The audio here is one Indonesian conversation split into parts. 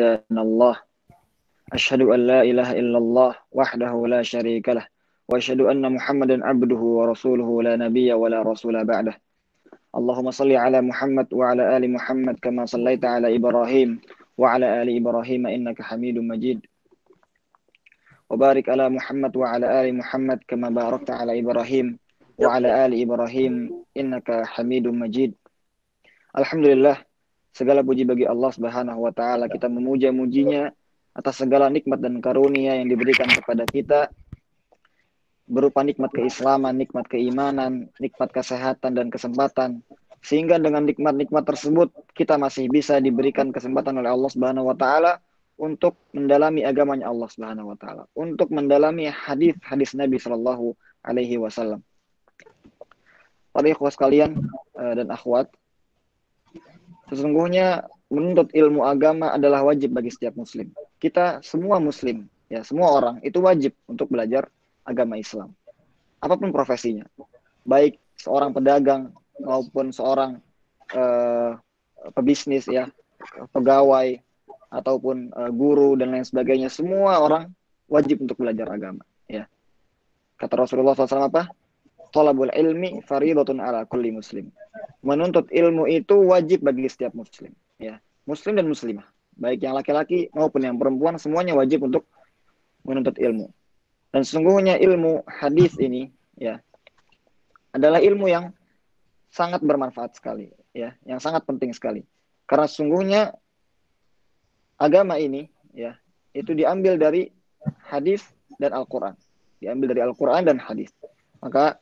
dan Allah. Asyhadu an la ilaha illallah wahdahu la syarika lah. Wa asyhadu anna Muhammadan abduhu wa rasuluhu la nabiyya wa la rasula ba'dah. Allahumma salli ala Muhammad wa ala ali Muhammad kama sallaita ala Ibrahim wa ala ali Ibrahim innaka Hamidum Majid. Wa barik ala Muhammad wa ala ali Muhammad kama barakta ala Ibrahim wa ala ali Ibrahim innaka Hamidum Majid. Alhamdulillah, segala puji bagi Allah Subhanahu wa taala. Kita memuja-mujinya atas segala nikmat dan karunia yang diberikan kepada kita, berupa nikmat keislaman, nikmat keimanan, nikmat kesehatan dan kesempatan. Sehingga dengan nikmat-nikmat tersebut kita masih bisa diberikan kesempatan oleh Allah Subhanahu wa taala untuk mendalami agamanya Allah Subhanahu wa taala, untuk mendalami hadis-hadis Nabi sallallahu alaihi wasallam. Para ikhwah sekalian dan akhwat, sesungguhnya menuntut ilmu agama adalah wajib bagi setiap muslim. Kita semua muslim, ya semua orang itu wajib untuk belajar agama Islam. Apapun profesinya, baik seorang pedagang maupun seorang pebisnis, ya, pegawai ataupun guru dan lain sebagainya, semua orang wajib untuk belajar agama. Ya, kata Rasulullah SAW apa? Thalabul ilmi faridatun ala kulli muslim. Menuntut ilmu itu wajib bagi setiap muslim, ya, muslim dan muslimah, baik yang laki-laki maupun yang perempuan, semuanya wajib untuk menuntut ilmu. Dan sesungguhnya ilmu hadis ini, ya, adalah ilmu yang sangat bermanfaat sekali, ya, yang sangat penting sekali. Karena sesungguhnya agama ini, ya, itu diambil dari hadis dan Al-Qur'an, diambil dari Al-Qur'an dan hadis. Maka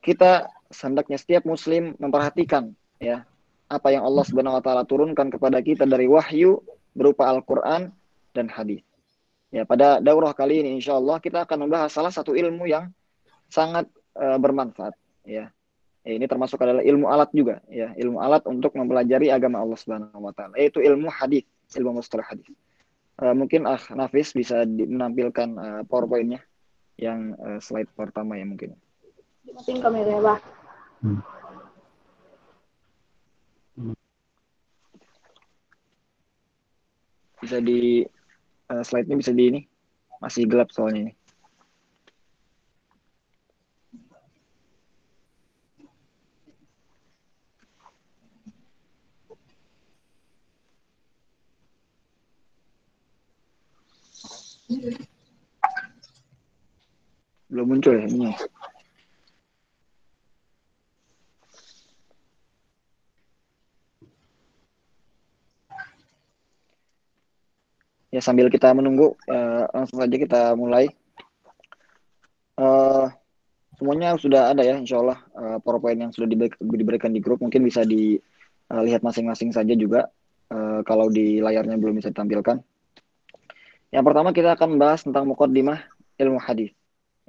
kita hendaknya setiap muslim memperhatikan, ya, apa yang Allah Subhanahu wa taala turunkan kepada kita dari wahyu berupa Al-Qur'an dan hadis. Ya, pada daurah kali ini insyaallah kita akan membahas salah satu ilmu yang sangat bermanfaat, ya. Ini termasuk adalah ilmu alat juga, ya, ilmu alat untuk mempelajari agama Allah Subhanahu wa taala, yaitu ilmu hadis, ilmu mustalah hadis. Mungkin Nafis bisa menampilkan PowerPoint-nya yang slide pertama ya mungkin. Dimatiin kameranya, Bah. Bisa di slide-nya bisa di ini. Masih gelap soalnya ini. Belum muncul ya ini. Ya, sambil kita menunggu, langsung saja kita mulai. Semuanya sudah ada ya, insya Allah PowerPoint yang sudah diberikan di grup. Mungkin bisa dilihat masing-masing saja juga, kalau di layarnya belum bisa ditampilkan. Yang pertama kita akan membahas tentang muqaddimah ilmu hadis.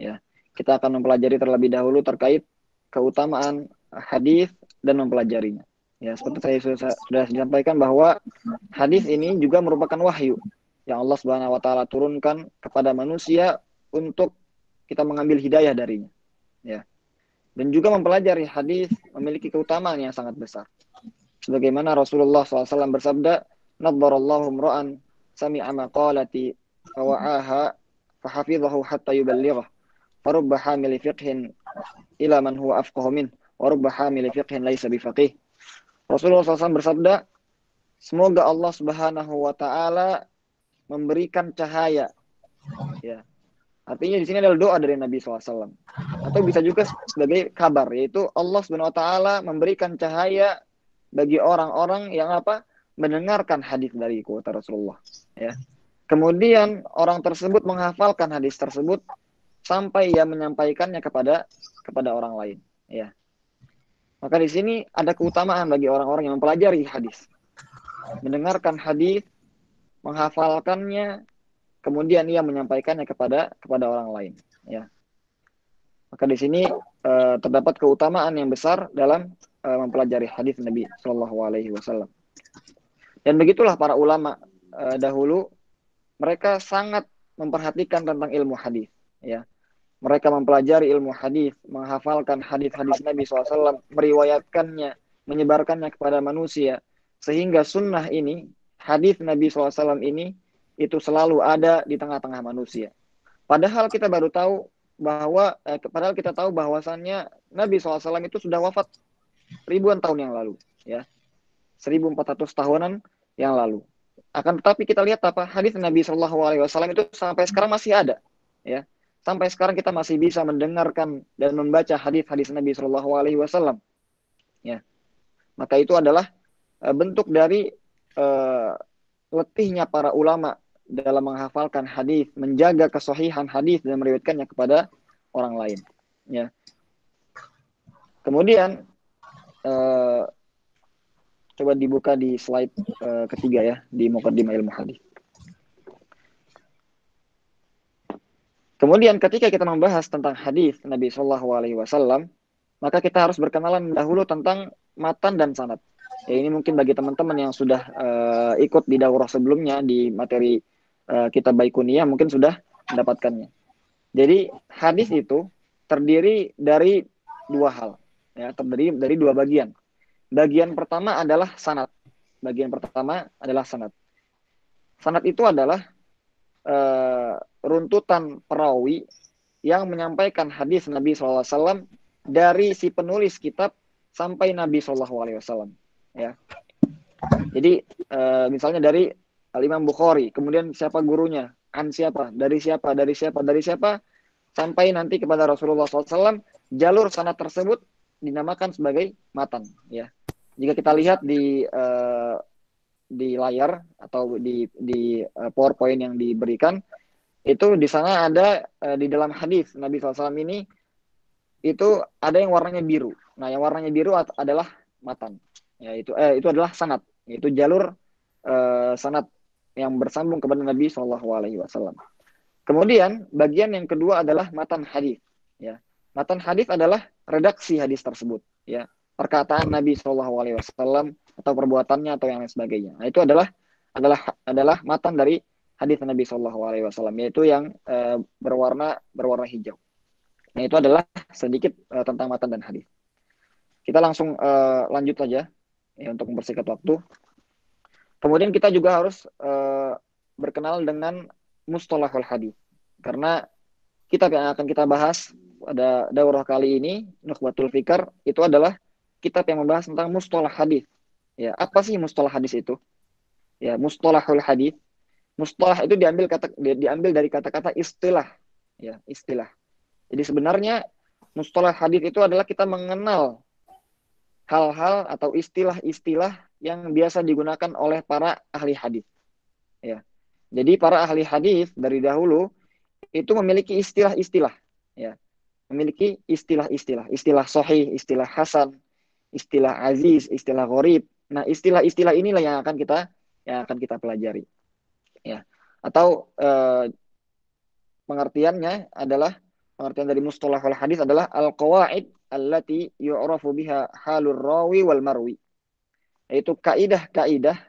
Ya, kita akan mempelajari terlebih dahulu terkait keutamaan hadis dan mempelajarinya. Ya, seperti saya sudah disampaikan bahwa hadis ini juga merupakan wahyu yang Allah Subhanahu wa taala turunkan kepada manusia untuk kita mengambil hidayah darinya, ya. Dan juga mempelajari hadis memiliki keutamaan yang sangat besar. Sebagaimana Rasulullah SAW bersabda, "Nadbarallahu imra'an sami'a maqalati fawa'aha fahafidhahu hatta yuballighah. Farubba hamili fiqhin ila man huwa afqahu min, wa rubba hamili fiqhin laisa bifaqih." Rasulullah SAW bersabda, semoga Allah Subhanahu wa taala memberikan cahaya, ya. Artinya di sini adalah doa dari Nabi SAW, atau bisa juga sebagai kabar, yaitu Allah Subhanahu wa taala memberikan cahaya bagi orang-orang yang apa? Mendengarkan hadis dari kata Rasulullah, ya. Kemudian orang tersebut menghafalkan hadis tersebut sampai ia menyampaikannya kepada orang lain, ya. Maka di sini ada keutamaan bagi orang-orang yang mempelajari hadis, mendengarkan hadis, menghafalkannya, kemudian ia menyampaikannya kepada orang lain, ya. Maka di sini terdapat keutamaan yang besar dalam mempelajari hadis Nabi Shallallahu Alaihi Wasallam. Dan begitulah para ulama dahulu, mereka sangat memperhatikan tentang ilmu hadis, ya. Mereka mempelajari ilmu hadis, menghafalkan hadis-hadis Nabi SAW, meriwayatkannya, menyebarkannya kepada manusia, sehingga sunnah ini, hadis Nabi SAW ini itu selalu ada di tengah-tengah manusia. Padahal kita baru tahu padahal kita tahu bahwasannya Nabi SAW itu sudah wafat ribuan tahun yang lalu, ya, 1400 tahunan yang lalu. Akan tetapi kita lihat apa hadis Nabi SAW itu sampai sekarang masih ada, ya. Sampai sekarang kita masih bisa mendengarkan dan membaca hadis-hadis Nabi SAW, ya. Maka itu adalah bentuk dari letihnya para ulama dalam menghafalkan hadis, menjaga kesahihan hadis dan meriwayatkannya kepada orang lain. Ya. Kemudian coba dibuka di slide ketiga ya, di Muqaddimah Ilmu Hadis. Kemudian ketika kita membahas tentang hadis Nabi Shallallahu Alaihi Wasallam, maka kita harus berkenalan dahulu tentang matan dan sanad. Ya, ini mungkin bagi teman-teman yang sudah ikut di daurah sebelumnya di materi kitab Baikuniyah mungkin sudah mendapatkannya. Jadi hadis itu terdiri dari dua hal, ya, terdiri dari dua bagian. Bagian pertama adalah sanad. Bagian pertama adalah sanad. Sanad itu adalah runtutan perawi yang menyampaikan hadis Nabi SAW dari si penulis kitab sampai Nabi SAW. Ya. Jadi misalnya dari Al-Imam Bukhari, kemudian siapa gurunya, an siapa, dari siapa, dari siapa, dari siapa, sampai nanti kepada Rasulullah SAW, jalur sanad tersebut dinamakan sebagai matan. Ya. Jika kita lihat di layar atau di PowerPoint yang diberikan, itu di sana ada di dalam hadis Nabi SAW ini itu ada yang warnanya biru. Nah, yang warnanya biru adalah matan. Ya, itu adalah sanad, yaitu jalur sanad yang bersambung kepada Nabi SAW. Kemudian bagian yang kedua adalah matan hadis. Ya, matan hadis adalah redaksi hadis tersebut. Ya, perkataan Nabi SAW atau perbuatannya atau yang lain sebagainya. Nah, itu adalah matan dari hadis Nabi SAW, yaitu yang berwarna hijau. Nah, itu adalah sedikit tentang matan dan hadis. Kita langsung lanjut saja ya, untuk mempersingkat waktu. Kemudian kita juga harus berkenal dengan mustalahul hadis, karena kitab yang akan kita bahas pada daurah kali ini, Nukhbatul Fikar, itu adalah kitab yang membahas tentang mustalah hadis. Ya, apa sih mustalah hadis itu? Ya, mustalahul hadis. Mustalah itu diambil dari kata-kata istilah. Ya, istilah. Jadi sebenarnya mustalah hadis itu adalah kita mengenal hal-hal atau istilah-istilah yang biasa digunakan oleh para ahli hadis. Ya. Jadi para ahli hadis dari dahulu itu memiliki istilah-istilah. Ya. Memiliki istilah-istilah. Istilah sahih, istilah hasan, istilah aziz, istilah gharib. Nah, istilah-istilah inilah yang akan kita pelajari. Ya. Atau pengertian dari mustalahul hadis adalah al-qawaid allati yu'rafu biha halur rawi wal marwi. Yaitu kaidah-kaidah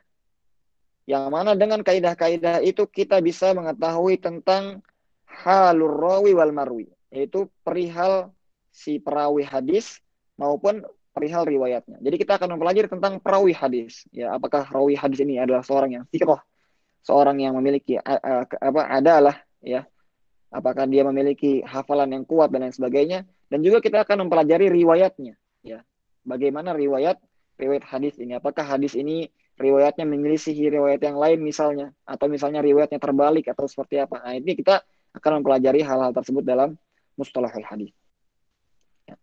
yang mana dengan kaidah-kaidah itu kita bisa mengetahui tentang halur rawi wal marwi, yaitu perihal si perawi hadis maupun perihal riwayatnya. Jadi kita akan mempelajari tentang perawi hadis. Ya, apakah perawi hadis ini adalah seorang yang thiqah, seorang yang memiliki adalah ya, apakah dia memiliki hafalan yang kuat dan lain sebagainya, dan juga kita akan mempelajari riwayatnya, ya, bagaimana riwayat hadis ini, apakah hadis ini riwayatnya menyelisihi riwayat yang lain misalnya, atau misalnya riwayatnya terbalik atau seperti apa. Nah, ini kita akan mempelajari hal-hal tersebut dalam mustalahul hadis. Ya.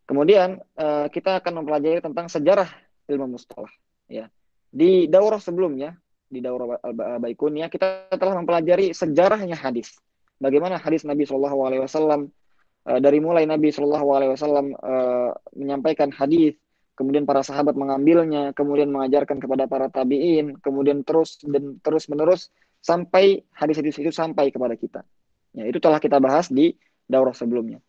Kemudian kita akan mempelajari tentang sejarah ilmu mustalah. Ya. Di daurah sebelumnya, di daurah Baikuniyah, kita telah mempelajari sejarahnya hadis. Bagaimana hadis Nabi SAW, dari mulai Nabi SAW menyampaikan hadis, kemudian para sahabat mengambilnya, kemudian mengajarkan kepada para tabi'in, kemudian terus menerus sampai hadis-hadis itu sampai kepada kita. Ya, itu telah kita bahas di daurah sebelumnya.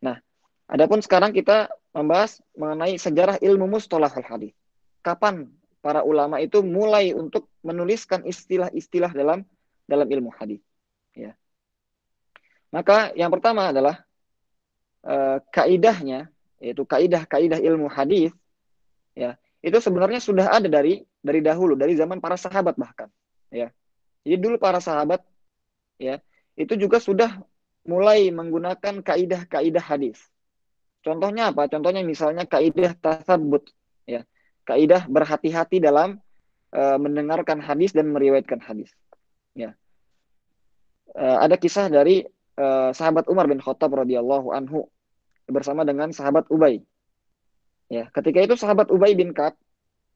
Nah, adapun sekarang kita membahas mengenai sejarah ilmu mustalahul hadis. Kapan para ulama itu mulai untuk menuliskan istilah-istilah dalam ilmu hadis. Ya. Maka yang pertama adalah kaidahnya, yaitu kaidah ilmu hadis. Ya, itu sebenarnya sudah ada dari dari dahulu, dari zaman para sahabat bahkan, ya. Jadi dulu para sahabat, ya, itu juga sudah mulai menggunakan kaidah-kaidah hadis. Contohnya apa? Contohnya misalnya kaidah tasabbut, ya. Kaidah berhati-hati dalam mendengarkan hadis dan meriwayatkan hadis, ya. Ada kisah dari sahabat Umar bin Khattab radhiyallahu anhu bersama dengan sahabat Ubay. Ya, ketika itu sahabat Ubay bin Ka'ab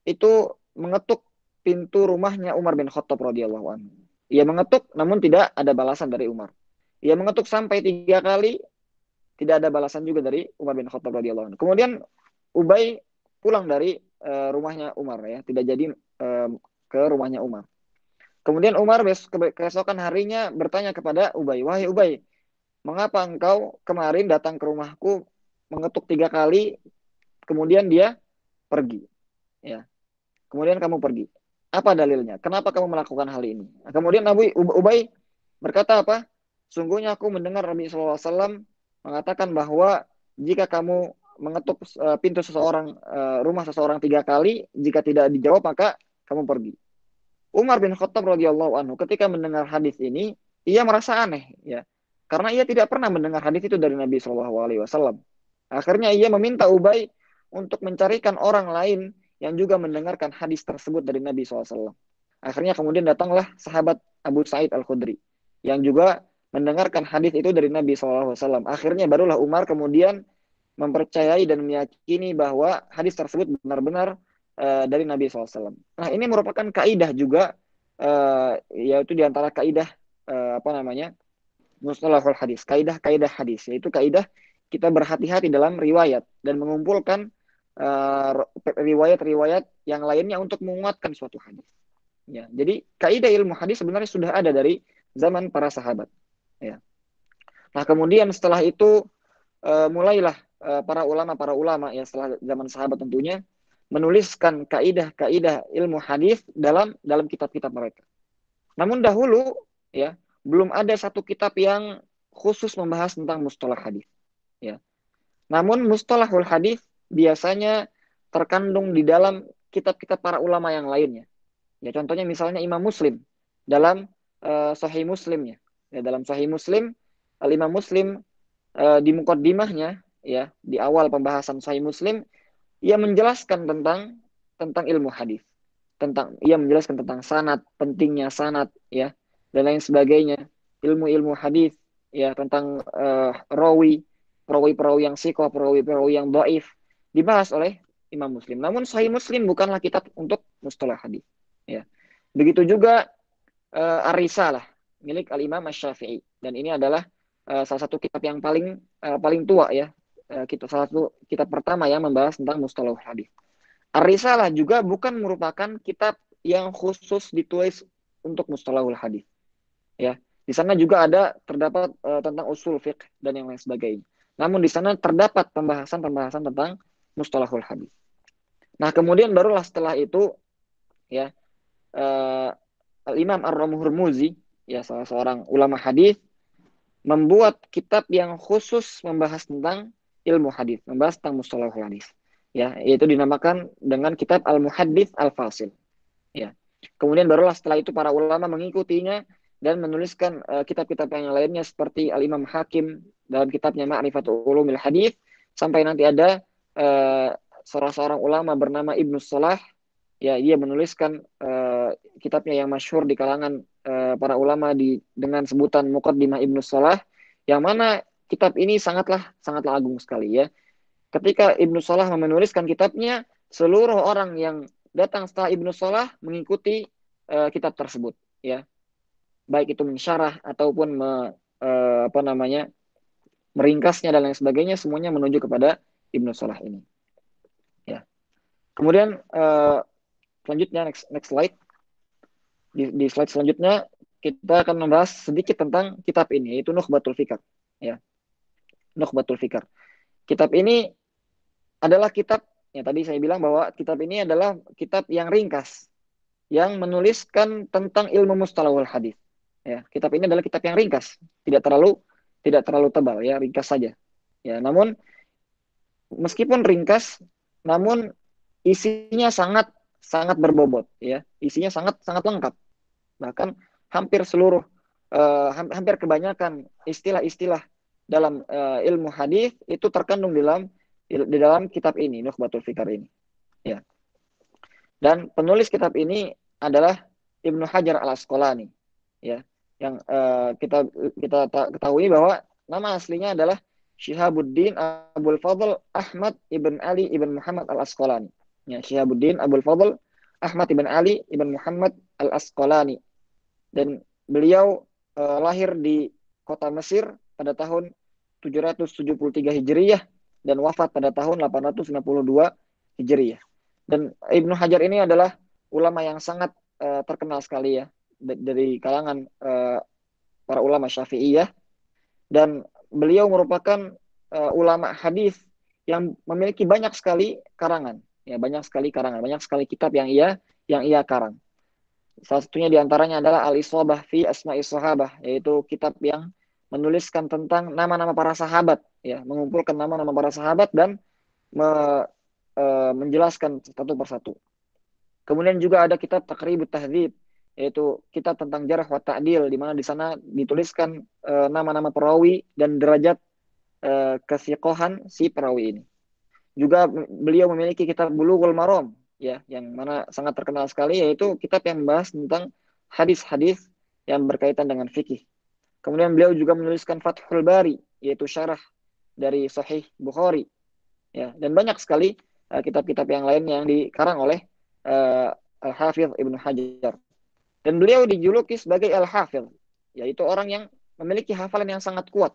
itu mengetuk pintu rumahnya Umar bin Khattab radhiyallahu anhu. Ia mengetuk namun tidak ada balasan dari Umar. Ia mengetuk sampai 3 kali, tidak ada balasan juga dari Umar bin Khattab radhiyallahu anhu. Kemudian Ubay pulang dari rumahnya Umar, ya, tidak jadi ke rumahnya Umar. Kemudian Umar keesokan harinya bertanya kepada Ubay, wahai Ubay, mengapa engkau kemarin datang ke rumahku mengetuk 3 kali, kemudian dia pergi, ya. Kemudian kamu pergi. Apa dalilnya? Kenapa kamu melakukan hal ini? Nah, kemudian Ubay berkata apa? Sungguhnya aku mendengar Nabi SAW mengatakan bahwa jika kamu mengetuk pintu seseorang, rumah seseorang 3 kali, jika tidak dijawab maka kamu pergi. Umar bin Khattab radhiyallahu anhu ketika mendengar hadis ini, ia merasa aneh, ya, karena ia tidak pernah mendengar hadis itu dari Nabi SAW. Akhirnya ia meminta Ubay untuk mencarikan orang lain yang juga mendengarkan hadis tersebut dari Nabi SAW. Akhirnya kemudian datanglah sahabat Abu Sa'id Al-Khudri yang juga mendengarkan hadis itu dari Nabi SAW. Akhirnya barulah Umar kemudian mempercayai dan meyakini bahwa hadis tersebut benar-benar dari Nabi SAW. Nah, ini merupakan kaidah juga, yaitu diantara kaidah mustalahul hadis, kaidah-kaidah hadis, yaitu kaidah kita berhati-hati dalam riwayat dan mengumpulkan riwayat-riwayat yang lainnya untuk menguatkan suatu hadis. Ya, jadi kaidah ilmu hadis sebenarnya sudah ada dari zaman para sahabat. Ya. Nah, kemudian setelah itu mulailah para ulama ya setelah zaman sahabat tentunya menuliskan kaidah-kaidah ilmu hadis dalam kitab-kitab mereka. Namun dahulu, ya, belum ada satu kitab yang khusus membahas tentang mustalah hadis, ya. Namun mustalahul hadis biasanya terkandung di dalam kitab-kitab para ulama yang lainnya. Ya, contohnya misalnya Imam Muslim dalam Sahih Muslimnya. Ya, dalam Sahih Muslim, Imam Muslim di muqaddimahnya, ya, di awal pembahasan Sahih Muslim, ia menjelaskan tentang ilmu hadis. Ia menjelaskan tentang sanad, pentingnya sanad, ya, dan lain sebagainya. Ilmu-ilmu hadis, ya, tentang perawi-perawi yang sikoh, perawi-perawi yang dhaif dibahas oleh Imam Muslim. Namun Sahih Muslim bukanlah kitab untuk mustalah hadis, ya. Begitu juga Ar-Risalah milik Al-Imam Asy-Syafi'i, dan ini adalah salah satu kitab yang paling tua, ya. Salah satu kitab pertama yang membahas tentang mustalah hadis. Ar-Risalah juga bukan merupakan kitab yang khusus ditulis untuk mustalahul hadis. Ya, di sana juga terdapat tentang usul fiqh dan yang lain sebagainya. Namun di sana terdapat pembahasan tentang mustalahul hadis. Nah, kemudian barulah setelah itu, ya, Al-Imam Ar-Hurmuzi, ya, salah seorang ulama hadis, membuat kitab yang khusus membahas tentang ilmu hadis, membahas tentang mustalahul hadis. Ya, yaitu dinamakan dengan kitab Al-Muhaddits Al-Fasil. Ya. Kemudian barulah setelah itu para ulama mengikutinya dan menuliskan kitab-kitab yang lainnya seperti Al-Imam Hakim dalam kitabnya Ma'rifatul Ulumil Hadits, sampai nanti ada seorang ulama bernama Ibnu Salah, ya, ia menuliskan kitabnya yang masyhur di kalangan para ulama dengan sebutan Muqaddimah Ibnu Salah, yang mana kitab ini sangatlah agung sekali, ya. Ketika Ibnu Salah menuliskan kitabnya, seluruh orang yang datang setelah Ibnu Salah mengikuti kitab tersebut, ya. Baik itu mensyarah ataupun meringkasnya dan lain sebagainya, semuanya menuju kepada Ibnu Salah ini. Ya. Kemudian selanjutnya next slide. Di slide selanjutnya kita akan membahas sedikit tentang kitab ini, yaitu Nukhbatul Fikr, ya. Nukhbatul Fikr. Kitab ini adalah kitab, ya, tadi saya bilang bahwa kitab ini adalah kitab yang ringkas yang menuliskan tentang ilmu mustalahul hadis. Ya, kitab ini adalah kitab yang ringkas, tidak terlalu tebal, ya, ringkas saja. Ya, namun meskipun ringkas, namun isinya sangat sangat berbobot ya, isinya sangat sangat lengkap. Bahkan hampir seluruh hampir kebanyakan istilah-istilah dalam ilmu hadis itu terkandung di dalam kitab ini, Nukhbatul Fikar ini. Ya. Dan penulis kitab ini adalah Ibnu Hajar Al-Asqalani. Ya, yang kita ketahui bahwa nama aslinya adalah Syihabuddin Abul Fadl Ahmad ibn Ali ibn Muhammad Al-Asqalani. Ya, Syihabuddin Abul Fadl Ahmad ibn Ali ibn Muhammad Al-Asqalani. Dan beliau lahir di kota Mesir pada tahun 773 Hijriyah dan wafat pada tahun 852 Hijriyah. Dan Ibnu Hajar ini adalah ulama yang sangat terkenal sekali ya dari kalangan para ulama Syafi'iyah, dan beliau merupakan ulama hadis yang memiliki banyak sekali karangan, ya banyak sekali kitab yang ia karang. Salah satunya diantaranya adalah Al-Isabah fi Asma'i Sahabah, yaitu kitab yang menuliskan tentang nama-nama para sahabat, ya mengumpulkan nama-nama para sahabat dan menjelaskan satu persatu. Kemudian juga ada kitab Taqribut Tahdzib, yaitu kitab tentang jarh wa ta'dil, di mana di sana dituliskan nama-nama perawi dan derajat kesiqohan si perawi ini. Juga beliau memiliki kitab Bulughul Maram, ya, yang mana sangat terkenal sekali, yaitu kitab yang membahas tentang hadis-hadis yang berkaitan dengan fikih. Kemudian beliau juga menuliskan Fathul Bari, yaitu syarah dari Sahih Bukhari, ya, dan banyak sekali kitab-kitab yang lain yang dikarang oleh Al-Hafidh Ibnu Hajar. Dan beliau dijuluki sebagai Al-Hafidh, yaitu orang yang memiliki hafalan yang sangat kuat.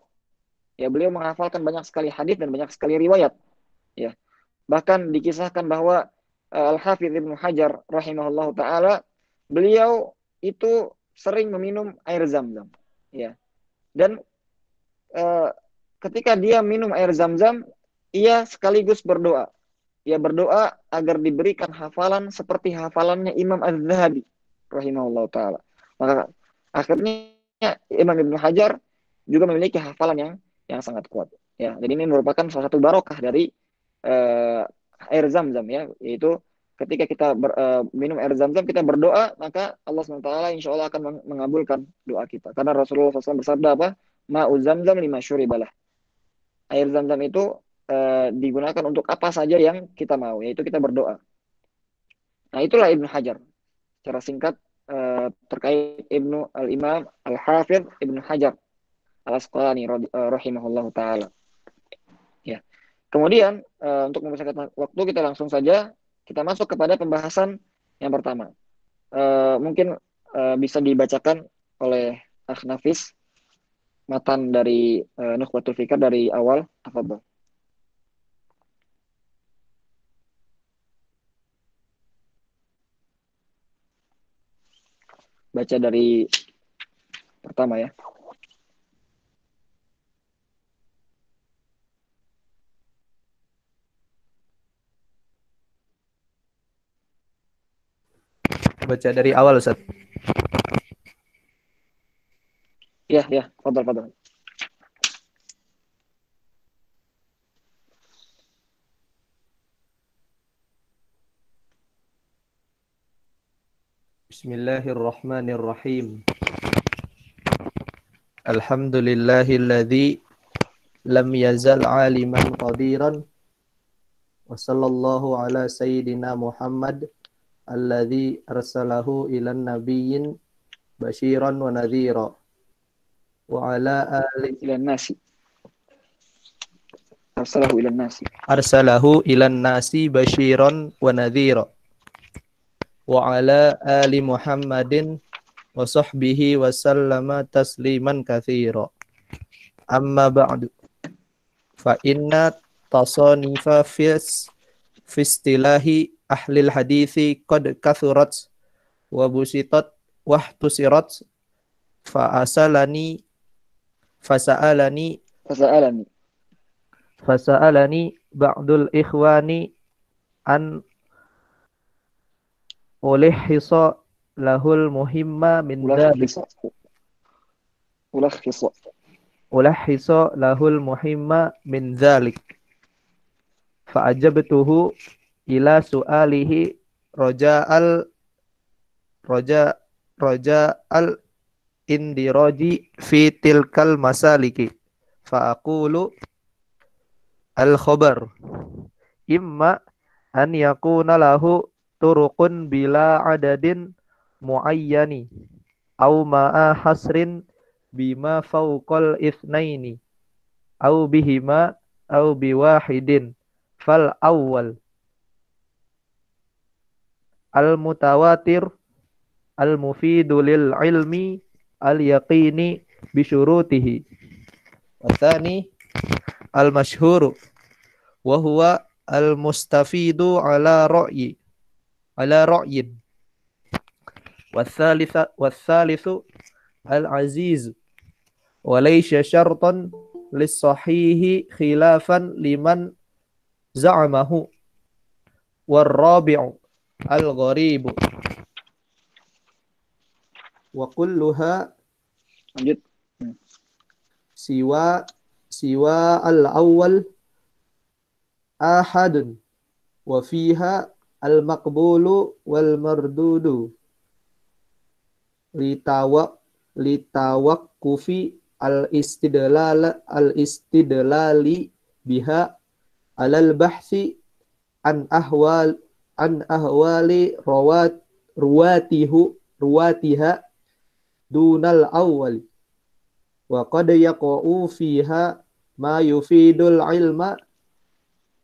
Ya, beliau menghafalkan banyak sekali hadis dan banyak sekali riwayat. Ya, bahkan dikisahkan bahwa Al-Hafidh Ibnu Hajar rahimahullah taala, beliau itu sering meminum air Zam-Zam. Ya, dan ketika dia minum air Zam-Zam, ia sekaligus berdoa. Ia berdoa agar diberikan hafalan seperti hafalannya Imam Az-Zahabi rahimahullah taala. Maka akhirnya Imam Ibnu Hajar juga memiliki hafalan yang sangat kuat. Ya, jadi ini merupakan salah satu barokah dari air Zam-Zam, ya, yaitu ketika kita minum air Zam-Zam, kita berdoa, maka Allah SWT insya Allah akan mengabulkan doa kita. Karena Rasulullah SAW bersabda apa? Ma'u Zam-Zam lima syuribalah. Air Zam-Zam itu digunakan untuk apa saja yang kita mau, yaitu kita berdoa. Nah, itulah Ibnu Hajar. Secara singkat terkait Al-Imam Al-Hafidh Ibnu Hajar Al-Asqalani rahimahullahu taala. Ya. Kemudian untuk mempersingkat waktu, kita langsung saja kita masuk kepada pembahasan yang pertama. Mungkin bisa dibacakan oleh Akh Nafis matan dari Nukhbatul Fikar dari awal. Tafadhol. Baca dari pertama ya. Baca dari awal, Ustaz. Ya, fadhal. Bismillahirrahmanirrahim. Alhamdulillahilladzi lam yazal aliman qadiran wa sallallahu ala sayyidina Muhammad alladzi arsalahu ilan nabiyyin basyiran wa nadhira wa ala alihi Ilan nasi. Arsalahu ilan nasi basyiran wa nadhira wa ala ali Muhammadin wa sahbihi wa sallama tasliman katsira. Amma ba'du. Fa inna tasanifa fi istilahi ahlil hadithi qad kathurat wa busitat wa ihtusirat fasa'alani ba'dul ikhwani an ulihhisa lahul muhimma min dhalik ulahhisa lahul muhimma min dhalik fa'ajabtuhu ila su'alihi roja'al roja roja'al indiraji fi tilkal masaliki fa aqulu al khabar imma an yakuna lahu turuqun bila adadin muayyani au ma'a hasrin bima fawqal itsnaini au bihima au biwahidin fal awwal al mutawatir al mufidu lil ilmi al yaqini bi syurutihi wa tsani al masyhuru wa huwa al mustafidu ala ra'yin wathalithu al aziz wa laysa syartan lis sahihi khilafan liman za'amahu war rabi'u al gharibu wa kulluha Lanjut. siwa al awwal ahadun wa fiha al maqbulu wal mardudu litawakkufi al istidlali biha alal bahsi an ahwali ruwatiha dunal awwal wa qad yaqa'u fiha ma yufidul ilma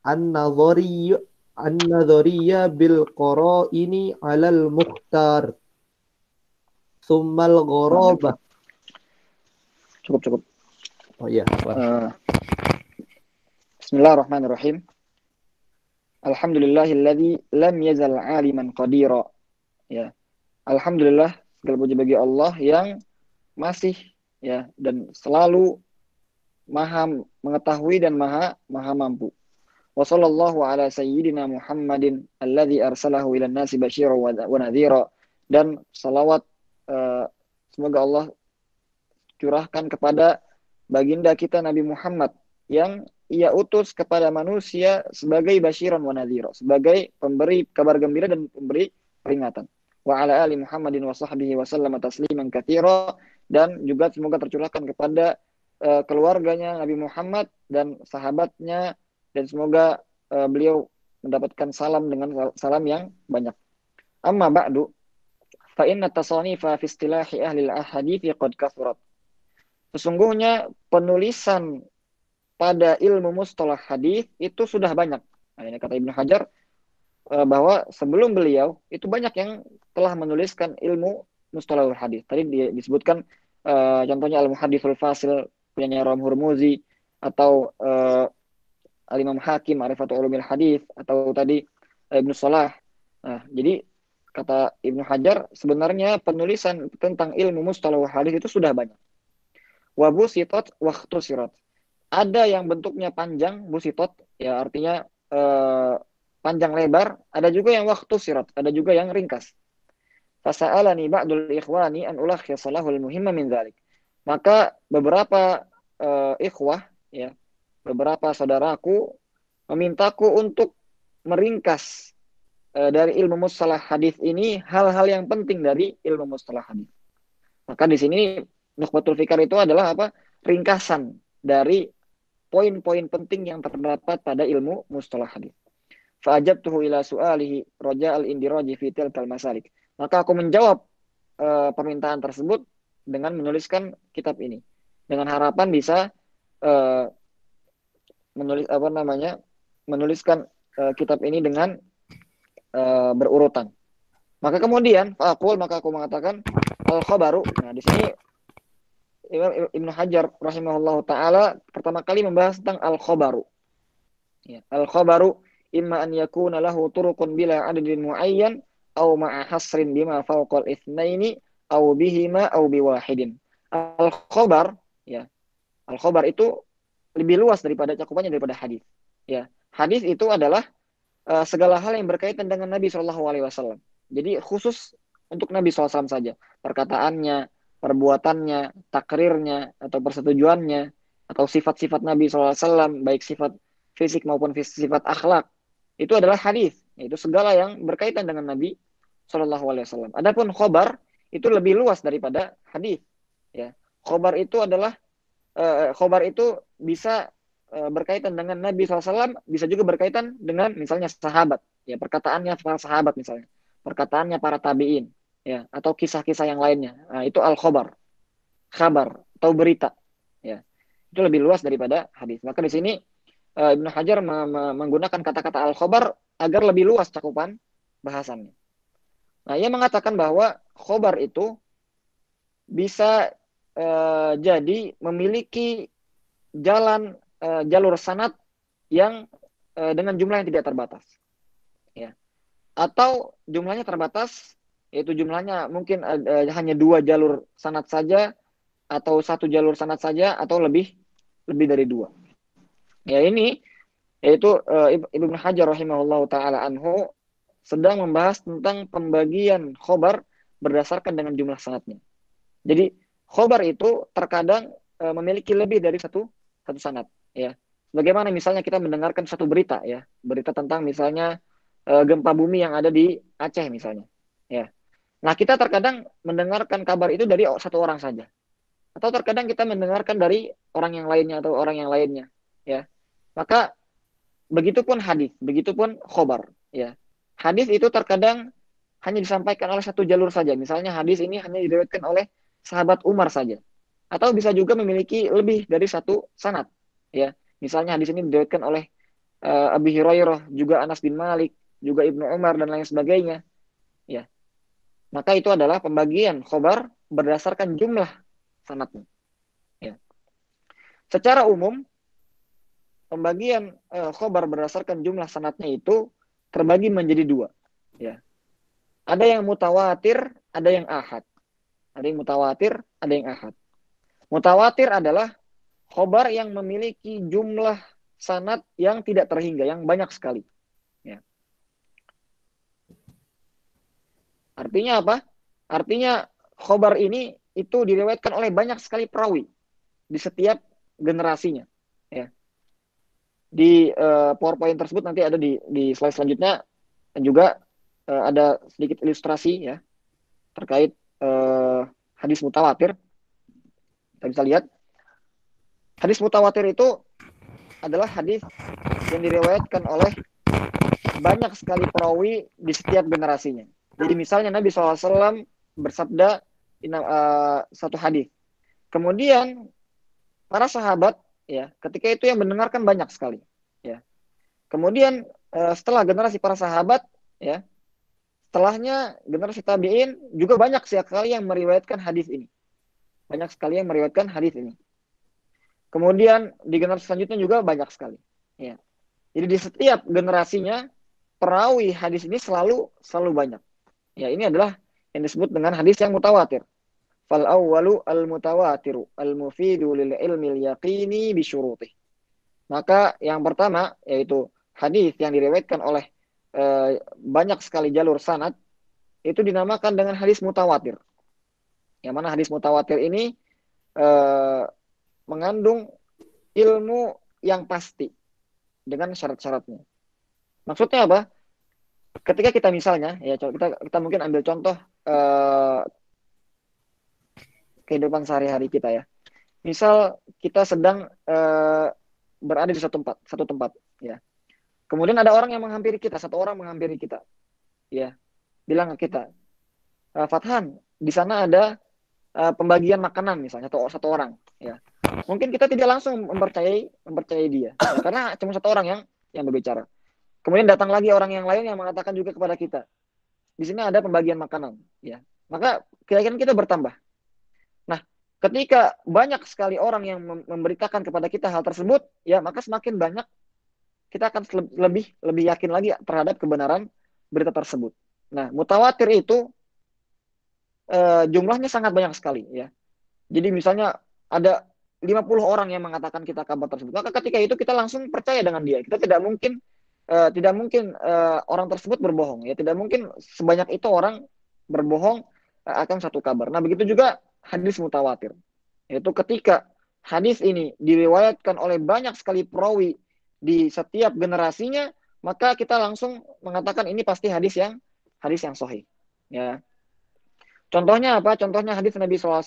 an-nadhariyya bil qara'ini 'alal mukhtar thummal gharabah. Cukup. Oh iya. Bismillahirrahmanirrahim. Alhamdulillahilladzi lam yazal 'aliman qadira. Ya. Alhamdulillah, segala puji bagi Allah yang masih ya dan selalu maha mengetahui dan maha mampu. Wa sallallahu ala sayyidina Muhammadin alladzi arsalahu ilan nasi basyiran wa nadhira, dan salawat semoga Allah curahkan kepada baginda kita Nabi Muhammad yang ia utus kepada manusia sebagai basyiran wa nadhira, sebagai pemberi kabar gembira dan pemberi peringatan. Wa ala ali Muhammadin wa sahbihi wa sallama tasliman katsira, dan juga semoga tercurahkan kepada keluarganya Nabi Muhammad dan sahabatnya, dan semoga beliau mendapatkan salam dengan salam yang banyak. Amma ba'du, fa inna tasanifa fi istilahi ahli al-ahadits qad kathurat. Sesungguhnya penulisan pada ilmu mustalah hadis itu sudah banyak. Nah, ini kata Ibnu Hajar bahwa sebelum beliau itu banyak yang telah menuliskan ilmu mustalahul hadis. Tadi disebutkan contohnya Al-Muhaddisul Fasil punya Ram Hurmuzi, atau Al-Imam Hakim Ma'rifatul Ulumil Hadis, atau tadi Ibnu Salah. Nah, jadi kata Ibnu Hajar sebenarnya penulisan tentang ilmu mustalahul hadis itu sudah banyak. Wa busitat wa ikhtusirat. Ada yang bentuknya panjang, busitot ya artinya panjang lebar, ada juga yang waktu sirat, ada juga yang ringkas. Fasa'alani ba'dul ikhwani an ulakhis salahul muhimma min dzalik. Maka beberapa ikhwah ya, beberapa saudaraku memintaku untuk meringkas dari ilmu mustalah hadis ini hal-hal yang penting dari ilmu mustalah hadis. Maka di sini Nukhbatul Fikar itu adalah apa? Ringkasan dari poin-poin penting yang terdapat pada ilmu mustalah hadis. Fa'ajabtuhu ila su'alihi raja'al indiraji fi tilkal masalik. Maka aku menjawab permintaan tersebut dengan menuliskan kitab ini, dengan harapan bisa menuliskan kitab ini dengan berurutan. Maka kemudian maka aku mengatakan al-khabaru. Nah, di sini Ibnu Hajar rahimahullahu taala pertama kali membahas tentang al-khabaru. Ya, al-khabaru imma an yakuna lahu turuqun bila adadin muayyan aw ma'a hasrin bima fawqal itsnaini aw bihima aw biwahidin. Al-khabar ya. Al-khabar itu lebih luas daripada cakupannya daripada hadis. Ya, hadis itu adalah segala hal yang berkaitan dengan Nabi sallallahu alaihi wasallam. Jadi khusus untuk Nabi SAW saja. Perkataannya, perbuatannya, takrirnya atau persetujuannya atau sifat-sifat Nabi SAW, baik sifat fisik maupun sifat akhlak, itu adalah hadis. yaitu segala yang berkaitan dengan Nabi Shallallahu Alaihi Wasallam. Adapun khobar itu lebih luas daripada hadis. Ya, khobar itu bisa berkaitan dengan Nabi SAW, bisa juga berkaitan dengan misalnya sahabat, ya perkataannya para sahabat misalnya, perkataannya para tabiin, ya atau kisah-kisah yang lainnya. Nah, itu al-khobar, kabar atau berita, ya itu lebih luas daripada hadis. Maka di sini Ibnu Hajar menggunakan kata-kata al-khobar agar lebih luas cakupan bahasannya. Nah, ia mengatakan bahwa khobar itu bisa jadi memiliki jalur sanad yang dengan jumlah yang tidak terbatas, ya. Atau jumlahnya terbatas, yaitu jumlahnya mungkin hanya 2 jalur sanad saja, atau 1 jalur sanad saja, atau lebih dari 2. Ya ini yaitu Ibnu Hajar rahimahullahu taala anhu sedang membahas tentang pembagian khobar berdasarkan dengan jumlah sanadnya. Jadi khobar itu terkadang memiliki lebih dari satu sanad, ya. Bagaimana misalnya kita mendengarkan satu berita, ya, berita tentang misalnya gempa bumi yang ada di Aceh misalnya, ya. Nah, kita terkadang mendengarkan kabar itu dari satu orang saja, atau terkadang kita mendengarkan dari orang yang lainnya atau orang yang lainnya, ya. Maka begitupun hadis, begitupun khobar, ya. Hadis itu terkadang hanya disampaikan oleh satu jalur saja. Misalnya hadis ini hanya diriwayatkan oleh sahabat Umar saja, atau bisa juga memiliki lebih dari satu sanad, ya. Misalnya hadis ini diriwayatkan oleh Abu Hurairah, juga Anas bin Malik, juga Ibnu Umar dan lain sebagainya, ya. Maka itu adalah pembagian khobar berdasarkan jumlah sanadnya, ya. Secara umum pembagian khobar berdasarkan jumlah sanadnya itu terbagi menjadi 2, ya. Ada yang mutawatir, ada yang ahad. Ada yang mutawatir, ada yang ahad. Mutawatir adalah khobar yang memiliki jumlah sanad yang tidak terhingga, yang banyak sekali, ya. Artinya apa? Artinya khobar ini itu diriwayatkan oleh banyak sekali perawi di setiap generasinya, ya. Di PowerPoint tersebut nanti ada di slide selanjutnya, dan juga ada sedikit ilustrasi, ya, terkait hadis mutawatir. Kita bisa lihat hadis mutawatir itu adalah hadis yang diriwayatkan oleh banyak sekali perawi di setiap generasinya. Jadi misalnya Nabi SAW bersabda satu hadis, kemudian para sahabat, ya, ketika itu yang mendengarkan banyak sekali, ya. Kemudian setelah generasi para sahabat, ya, setelahnya generasi tabi'in juga banyak sekali yang meriwayatkan hadis ini. Banyak sekali yang meriwayatkan hadis ini. Kemudian di generasi selanjutnya juga banyak sekali, ya. Jadi di setiap generasinya perawi hadis ini selalu banyak. Ya, ini adalah yang disebut dengan hadis yang mutawatir. Fal awwalu al mutawatiru al mufidu lil ilmi al yaqini bi syurutih. Maka yang pertama yaitu hadis yang diriwayatkan oleh banyak sekali jalur sanad itu dinamakan dengan hadis mutawatir. Yang mana hadis mutawatir ini mengandung ilmu yang pasti dengan syarat-syaratnya. Maksudnya apa? Ketika kita misalnya, ya, kita mungkin ambil contoh kehidupan sehari-hari kita, ya. Misal kita sedang berada di satu tempat, ya. Kemudian ada orang yang menghampiri kita, satu orang menghampiri kita, ya, bilang ke kita, Fathan, di sana ada pembagian makanan misalnya, atau satu orang, ya. Mungkin kita tidak langsung mempercayai dia, ya, karena cuma satu orang yang berbicara. Kemudian datang lagi orang yang lain yang mengatakan juga kepada kita, di sini ada pembagian makanan, ya. Maka keyakinan kita bertambah. Nah, ketika banyak sekali orang yang memberitakan kepada kita hal tersebut, ya, maka semakin banyak kita akan lebih yakin lagi terhadap kebenaran berita tersebut. Nah, mutawatir itu jumlahnya sangat banyak sekali, ya. Jadi misalnya ada 50 orang yang mengatakan kita kabar tersebut, maka ketika itu kita langsung percaya dengan dia. Kita tidak mungkin orang tersebut berbohong, ya. Tidak mungkin sebanyak itu orang berbohong akan satu kabar. Nah, begitu juga hadis mutawatir, yaitu ketika hadis ini diriwayatkan oleh banyak sekali perawi di setiap generasinya, maka kita langsung mengatakan ini pasti hadis yang sahih. Ya. Contohnya apa? Contohnya hadis Nabi SAW.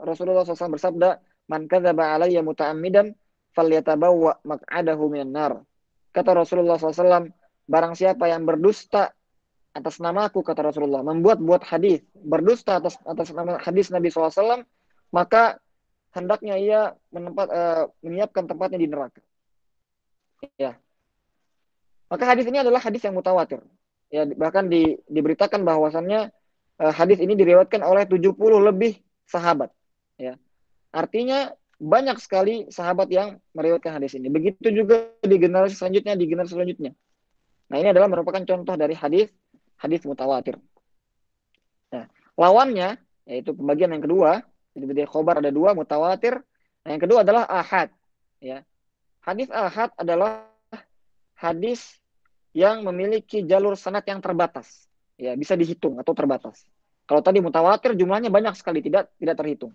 Rasulullah SAW bersabda, "Man kadzaba alayya muta'ammidan falyatabawwa maq'adahu minan nar." Kata Rasulullah SAW, barang siapa yang berdusta atas namaku, kata Rasulullah, membuat-buat hadis, berdusta atas nama hadis Nabi SAW, maka hendaknya ia menyiapkan tempatnya di neraka. Ya. Maka hadis ini adalah hadis yang mutawatir. Ya, bahkan diberitakan bahwasannya hadis ini diriwayatkan oleh 70 lebih sahabat. Ya. Artinya banyak sekali sahabat yang meriwayatkan hadis ini. Begitu juga di generasi selanjutnya. Nah, ini adalah merupakan contoh dari hadis mutawatir. Nah, lawannya yaitu pembagian yang kedua, jadi khobar ada dua, mutawatir. Nah, yang kedua adalah ahad. Ya. Hadis ahad adalah hadis yang memiliki jalur sanad yang terbatas. Ya, bisa dihitung atau terbatas. Kalau tadi mutawatir jumlahnya banyak sekali, tidak terhitung.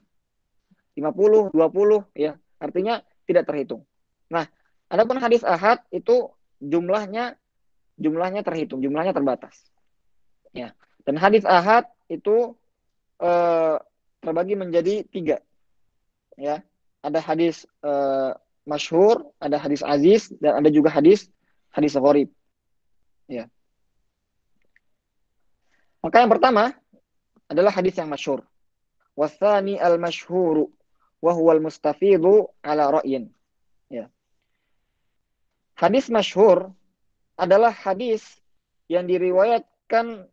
50, 20, ya, artinya tidak terhitung. Nah, adapun hadis ahad itu jumlahnya terhitung, jumlahnya terbatas. Ya. Dan hadis ahad itu terbagi menjadi 3. Ya. Ada hadis masyhur, ada hadis aziz, dan ada juga hadis gharib. Ya. Maka yang pertama adalah hadis yang masyhur. Wasani al-masyhuru wa huwa al-mustafidu ala ra'yin. Ya. Hadis masyhur adalah hadis yang diriwayatkan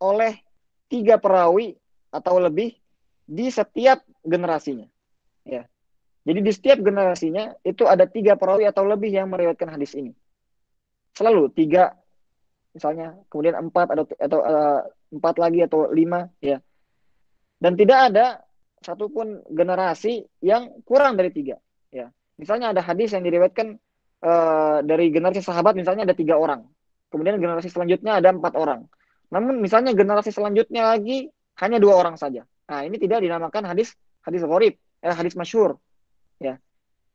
oleh 3 perawi atau lebih di setiap generasinya. Ya. Jadi di setiap generasinya itu ada 3 perawi atau lebih yang meriwayatkan hadis ini. Selalu 3, misalnya, kemudian 4 atau 4 lagi atau 5, ya. Dan tidak ada satupun generasi yang kurang dari 3, ya. Misalnya ada hadis yang diriwayatkan dari generasi sahabat, misalnya ada 3 orang. Kemudian generasi selanjutnya ada 4 orang. Namun misalnya generasi selanjutnya lagi hanya 2 orang saja. Nah, ini tidak dinamakan hadis gharib, hadis masyhur, ya.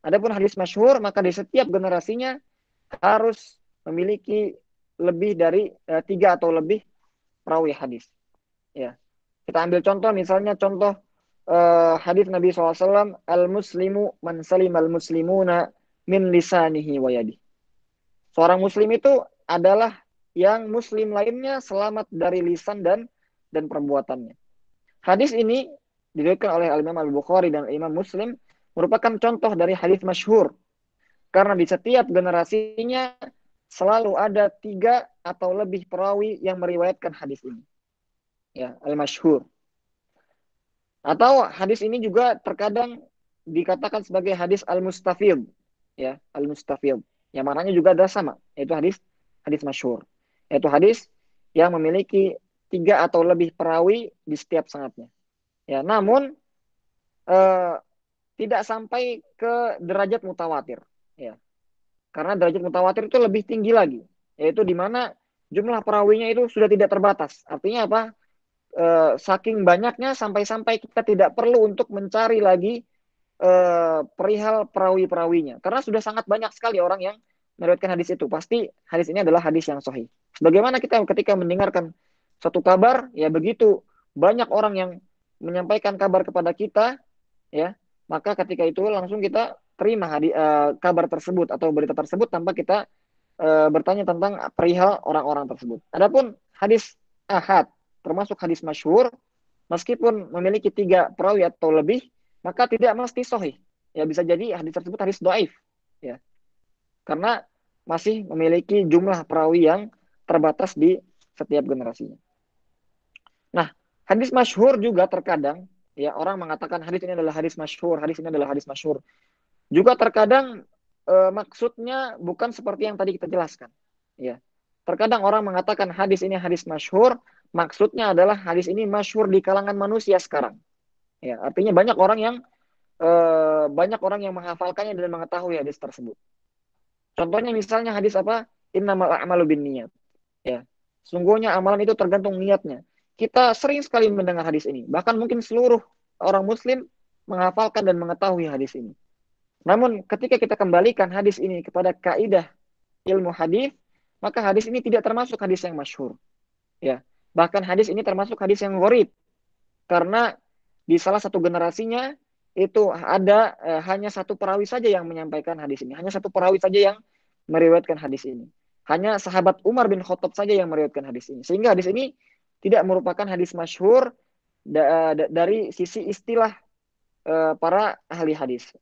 Adapun hadis masyhur, maka di setiap generasinya harus memiliki lebih dari 3 atau lebih perawi hadis. Ya. Kita ambil contoh, misalnya contoh hadis Nabi SAW, al-muslimu man salimal muslimuna min lisanihi wa yadihi. Seorang muslim itu adalah yang muslim lainnya selamat dari lisan dan perbuatannya. Hadis ini diriwayatkan oleh Imam Al-Bukhari dan Imam Muslim, merupakan contoh dari hadis masyhur. Karena di setiap generasinya selalu ada 3 atau lebih perawi yang meriwayatkan hadis ini. Ya, al-masyhur. Atau hadis ini juga terkadang dikatakan sebagai hadis al-mustafid. Ya, al-mustafid. Yang maknanya juga adalah sama, yaitu hadis masyhur. Yaitu hadis yang memiliki 3 atau lebih perawi di setiap sanadnya. Ya, namun tidak sampai ke derajat mutawatir. Ya. Karena derajat mutawatir itu lebih tinggi lagi, yaitu di mana jumlah perawinya itu sudah tidak terbatas. Artinya apa? Saking banyaknya sampai-sampai kita tidak perlu untuk mencari lagi perihal perawi-perawinya. Karena sudah sangat banyak sekali orang yang meriwayatkan hadis itu. Pasti hadis ini adalah hadis yang sahih. Bagaimana kita ketika mendengarkan suatu kabar, ya begitu banyak orang yang menyampaikan kabar kepada kita, ya, maka ketika itu langsung kita terima kabar tersebut atau berita tersebut tanpa kita bertanya tentang perihal orang-orang tersebut. Adapun hadis ahad, termasuk hadis masyhur, meskipun memiliki 3 perawi atau lebih, maka tidak mesti sahih. Ya, bisa jadi hadis tersebut hadis dhaif, ya. Karena masih memiliki jumlah perawi yang terbatas di setiap generasinya. Nah, hadis masyhur juga terkadang, ya, orang mengatakan hadis ini adalah hadis masyhur, hadis ini adalah hadis masyhur. Juga terkadang maksudnya bukan seperti yang tadi kita jelaskan. Ya. Terkadang orang mengatakan hadis ini hadis masyhur, maksudnya adalah hadis ini masyhur di kalangan manusia sekarang. Ya, artinya banyak orang yang menghafalkannya dan mengetahui hadis tersebut. Contohnya misalnya hadis apa? Innamal a'malu binniyat. Ya. Sungguhnya amalan itu tergantung niatnya. Kita sering sekali mendengar hadis ini. Bahkan mungkin seluruh orang muslim menghafalkan dan mengetahui hadis ini. Namun ketika kita kembalikan hadis ini kepada kaidah ilmu hadis, maka hadis ini tidak termasuk hadis yang masyhur. Ya, bahkan hadis ini termasuk hadis yang gharib karena di salah satu generasinya itu ada hanya satu perawi saja yang menyampaikan hadis ini, hanya satu perawi saja yang meriwayatkan hadis ini. Hanya sahabat Umar bin Khattab saja yang meriwayatkan hadis ini. Sehingga hadis ini tidak merupakan hadis masyhur dari sisi istilah para ahli hadis.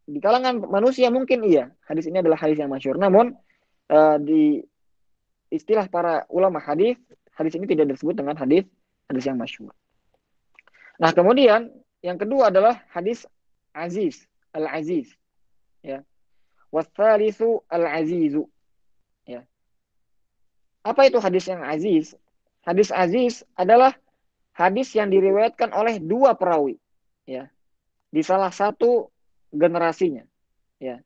Di kalangan manusia mungkin iya, hadis ini adalah hadis yang masyhur. Namun di istilah para ulama hadis, hadis ini tidak disebut dengan hadis yang masyhur. Nah, kemudian yang kedua adalah hadis aziz, al-aziz, ya. Watsalitsu al-azizu, ya. Apa itu hadis yang aziz? Hadis aziz adalah hadis yang diriwayatkan oleh dua perawi, ya, di salah satu generasinya, ya.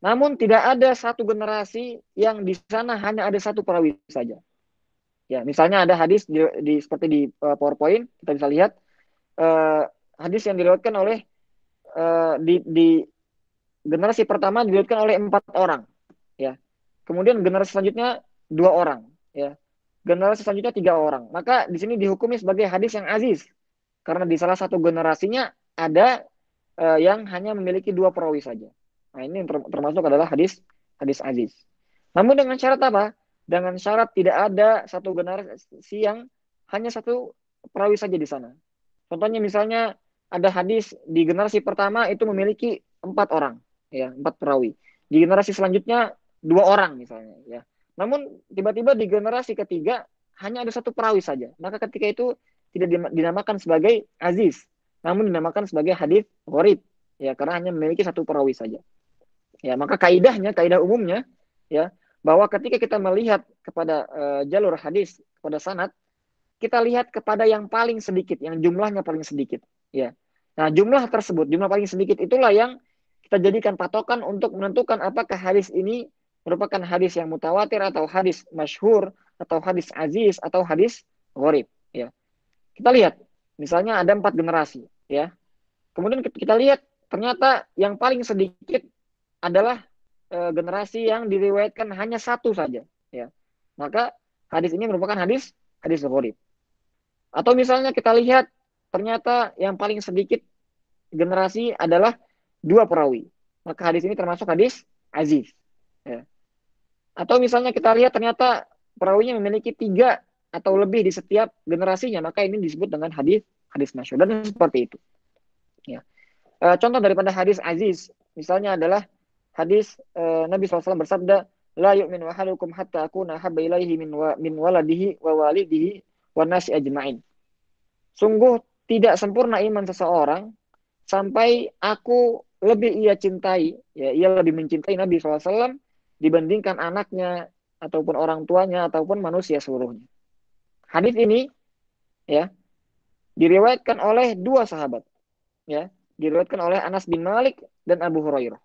Namun tidak ada satu generasi yang di sana hanya ada satu perawi saja. Ya, misalnya ada hadis seperti di PowerPoint kita bisa lihat hadis yang diriwayatkan oleh di generasi pertama diriwayatkan oleh 4 orang, ya. Kemudian generasi selanjutnya 2 orang, ya. Generasi selanjutnya 3 orang. Maka di sini dihukumi sebagai hadis yang aziz karena di salah satu generasinya ada yang hanya memiliki 2 perawi saja. Nah, ini termasuk adalah hadis aziz. Namun dengan syarat apa? Dengan syarat tidak ada satu generasi yang hanya satu perawi saja di sana. Contohnya misalnya ada hadis di generasi pertama itu memiliki 4 orang, ya, 4 perawi. Di generasi selanjutnya 2 orang misalnya, ya. Namun tiba-tiba di generasi ketiga hanya ada satu perawi saja. Maka ketika itu tidak dinamakan sebagai aziz, namun dinamakan sebagai hadis gharib, ya, karena hanya memiliki satu perawi saja. Ya, maka kaidah umumnya, ya, bahwa ketika kita melihat kepada jalur hadis, kepada sanad, kita lihat kepada yang paling sedikit, yang jumlahnya paling sedikit, ya. Nah, jumlah tersebut, jumlah paling sedikit itulah yang kita jadikan patokan untuk menentukan apakah hadis ini merupakan hadis yang mutawatir atau hadis masyhur atau hadis aziz atau hadis gharib, ya. Kita lihat, misalnya ada 4 generasi, ya. Kemudian kita lihat ternyata yang paling sedikit adalah generasi yang diriwayatkan hanya satu saja, ya. Maka hadis ini merupakan hadis gharib. Atau misalnya kita lihat ternyata yang paling sedikit generasi adalah 2 perawi, maka hadis ini termasuk hadis aziz, ya. Atau misalnya kita lihat ternyata perawinya memiliki 3 atau lebih di setiap generasinya, maka ini disebut dengan hadis masyhur, dan seperti itu, ya. Contoh daripada hadis aziz misalnya adalah hadis Nabi SAW bersabda, la yu'minu ahadukum hatta akuna habba ilaihi min waladihi wa walidihi wa nasi ajma'in. Sungguh tidak sempurna iman seseorang sampai aku lebih ia cintai, ya, ia lebih mencintai Nabi SAW dibandingkan anaknya ataupun orang tuanya ataupun manusia seluruhnya. Hadis ini, ya, diriwayatkan oleh 2 sahabat, ya, diriwayatkan oleh Anas bin Malik dan Abu Hurairah.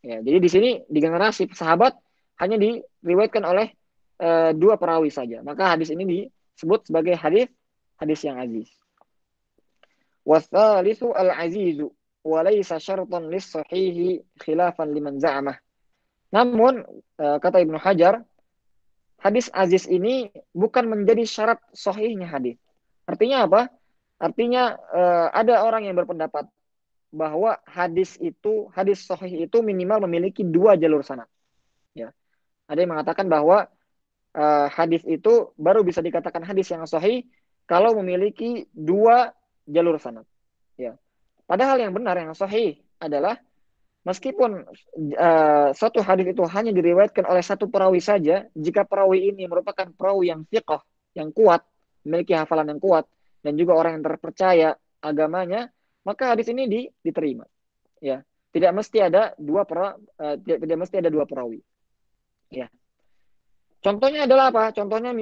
Ya, jadi di sini di generasi sahabat hanya diriwayatkan oleh 2 perawi saja. Maka hadis ini disebut sebagai hadis yang aziz. Watsalitsu al-azizu wa laysa syartan lis-sahihi khilafan liman za'amah. Namun kata Ibnu Hajar, hadis aziz ini bukan menjadi syarat sahihnya hadis. Artinya apa? Artinya ada orang yang berpendapat bahwa hadis sahih itu minimal memiliki 2 jalur sanad. Ya. Ada yang mengatakan bahwa hadis itu baru bisa dikatakan hadis yang sahih kalau memiliki 2 jalur sanad. Ya. Padahal yang benar, yang sahih adalah meskipun suatu hadis itu hanya diriwayatkan oleh satu perawi saja, jika perawi ini merupakan perawi yang thiqah, yang kuat, memiliki hafalan yang kuat, dan juga orang yang terpercaya agamanya, maka hadis ini diterima. Ya, tidak mesti ada 2 perawi. Ya. Contohnya adalah apa? Contohnya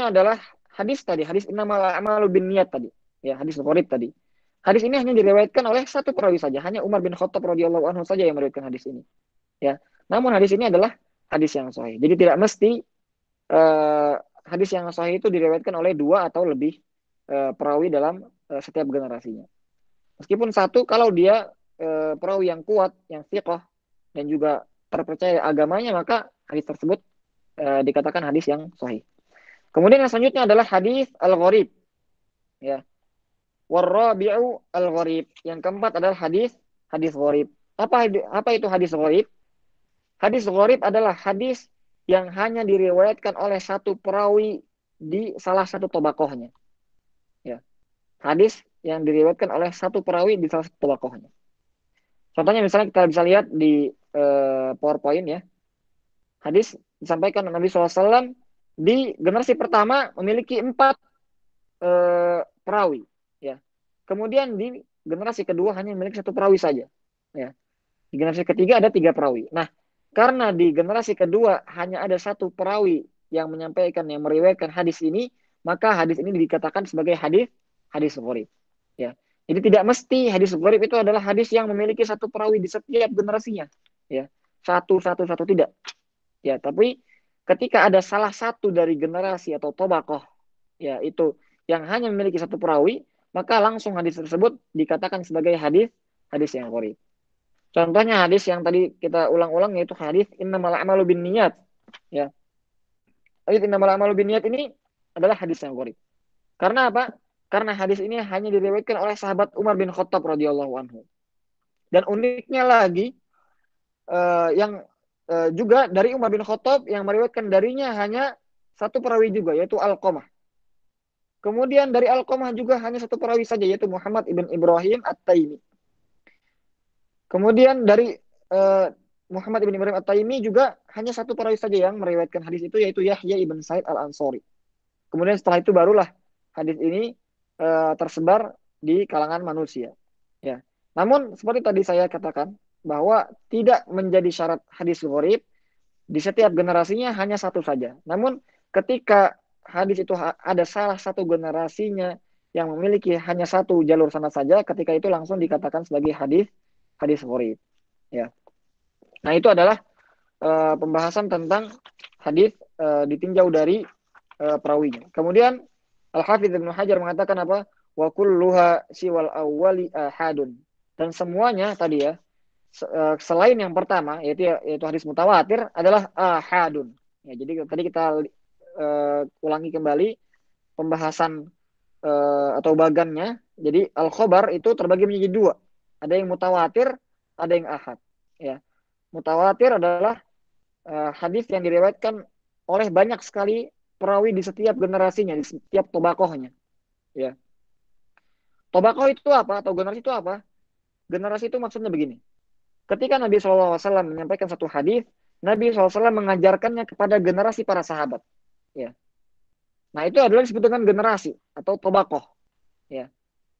adalah hadis innamal a'malu binniyat tadi. Ya, hadis gharib tadi. Hadis ini hanya diriwayatkan oleh satu perawi saja, hanya Umar bin Khattab radhiyallahu anhu saja yang meriwayatkan hadis ini. Ya. Namun hadis ini adalah hadis yang sahih. Jadi tidak mesti hadis yang sahih itu diriwayatkan oleh 2 atau lebih perawi dalam setiap generasinya. Meskipun satu, kalau dia perawi yang kuat, yang thiqah, dan juga terpercaya agamanya, maka hadis tersebut dikatakan hadis yang sahih. Kemudian yang selanjutnya adalah hadis al-gharib. Ya. Warabi'u al-gharib. Yang keempat adalah hadis gharib. Apa itu hadis gharib? Hadis gharib adalah hadis yang hanya diriwayatkan oleh satu perawi di salah satu tobakohnya. Ya. Hadis yang diriwayatkan oleh satu perawi di salah satu tobakohnya. Contohnya misalnya kita bisa lihat di PowerPoint ya. Hadis disampaikan Nabi SAW di generasi pertama memiliki 4 perawi. Ya. Kemudian di generasi kedua hanya memiliki 1 perawi saja. Ya. Di generasi ketiga ada 3 perawi. Nah, karena di generasi kedua hanya ada 1 perawi yang menyampaikan, yang meriwayatkan hadis ini, maka hadis ini dikatakan sebagai hadis gharib. Ya. Jadi tidak mesti hadis gharib itu adalah hadis yang memiliki 1 perawi di setiap generasinya. Ya. Satu tidak. Ya, tapi ketika ada salah satu dari generasi atau tobakoh, ya itu yang hanya memiliki 1 perawi, maka langsung hadis tersebut dikatakan sebagai hadis yang gharib. Contohnya hadis yang tadi kita ulang-ulang yaitu hadis innamal a'malu binniyat. Ya. Hadis innamal a'malu binniyat ini adalah hadis yang gharib. Karena apa? Karena hadis ini hanya diriwayatkan oleh sahabat Umar bin Khattab radhiyallahu anhu. Dan uniknya lagi yang juga dari Umar bin Khattab yang meriwayatkan darinya hanya 1 perawi juga, yaitu Alqamah. Kemudian dari Alqamah juga hanya 1 perawi saja, yaitu Muhammad ibn Ibrahim At-Taimi. Kemudian dari Muhammad ibn Ibrahim At-Taimi juga hanya 1 perawi saja yang meriwayatkan hadis itu, yaitu Yahya ibn Sa'id Al-Ansari. Kemudian setelah itu barulah hadis ini tersebar di kalangan manusia. Ya. Namun seperti tadi saya katakan, bahwa tidak menjadi syarat hadis gharib di setiap generasinya hanya 1 saja. Namun ketika hadis itu ada salah satu generasinya yang memiliki hanya 1 jalur sanad saja, ketika itu langsung dikatakan sebagai hadis gharib. Ya. Nah, itu adalah pembahasan tentang hadis ditinjau dari perawinya. Kemudian Al-Hafidz Ibnu Hajar mengatakan apa? Wa kulluha siwal awwali ahadun. Dan semuanya tadi ya, selain yang pertama yaitu hadis mutawatir adalah ahadun. Ya, jadi tadi kita ulangi kembali pembahasan atau bagannya. Jadi al-khobar itu terbagi menjadi 2. Ada yang mutawatir, ada yang ahad. Ya. Mutawatir adalah hadis yang diriwayatkan oleh banyak sekali perawi di setiap generasinya, di setiap tobakohnya. Ya. Tobakoh itu apa? Atau generasi itu apa? Generasi itu maksudnya begini. Ketika Nabi SAW menyampaikan satu hadis, Nabi SAW mengajarkannya kepada generasi para sahabat. Ya. Nah, itu adalah disebut dengan generasi atau tobakoh. Ya.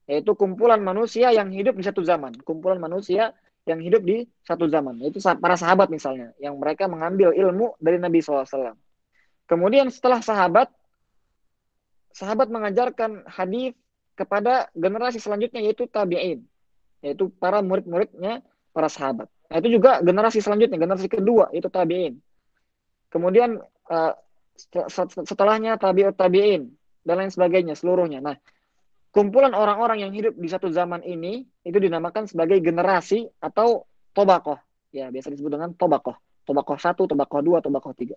Yaitu kumpulan manusia yang hidup di satu zaman. Kumpulan manusia yang hidup di satu zaman. Yaitu para sahabat misalnya. Yang mereka mengambil ilmu dari Nabi SAW. Kemudian setelah sahabat mengajarkan hadis kepada generasi selanjutnya yaitu tabi'in. Yaitu para murid-muridnya para sahabat. Nah, itu juga generasi selanjutnya, generasi kedua, itu tabi'in. Kemudian setelahnya tabi'ut tabi'in, dan lain sebagainya, seluruhnya. Nah, kumpulan orang-orang yang hidup di satu zaman ini, itu dinamakan sebagai generasi atau tobakoh. Ya, biasa disebut dengan tobakoh. Tobakoh 1, tobakoh 2, tobakoh 3.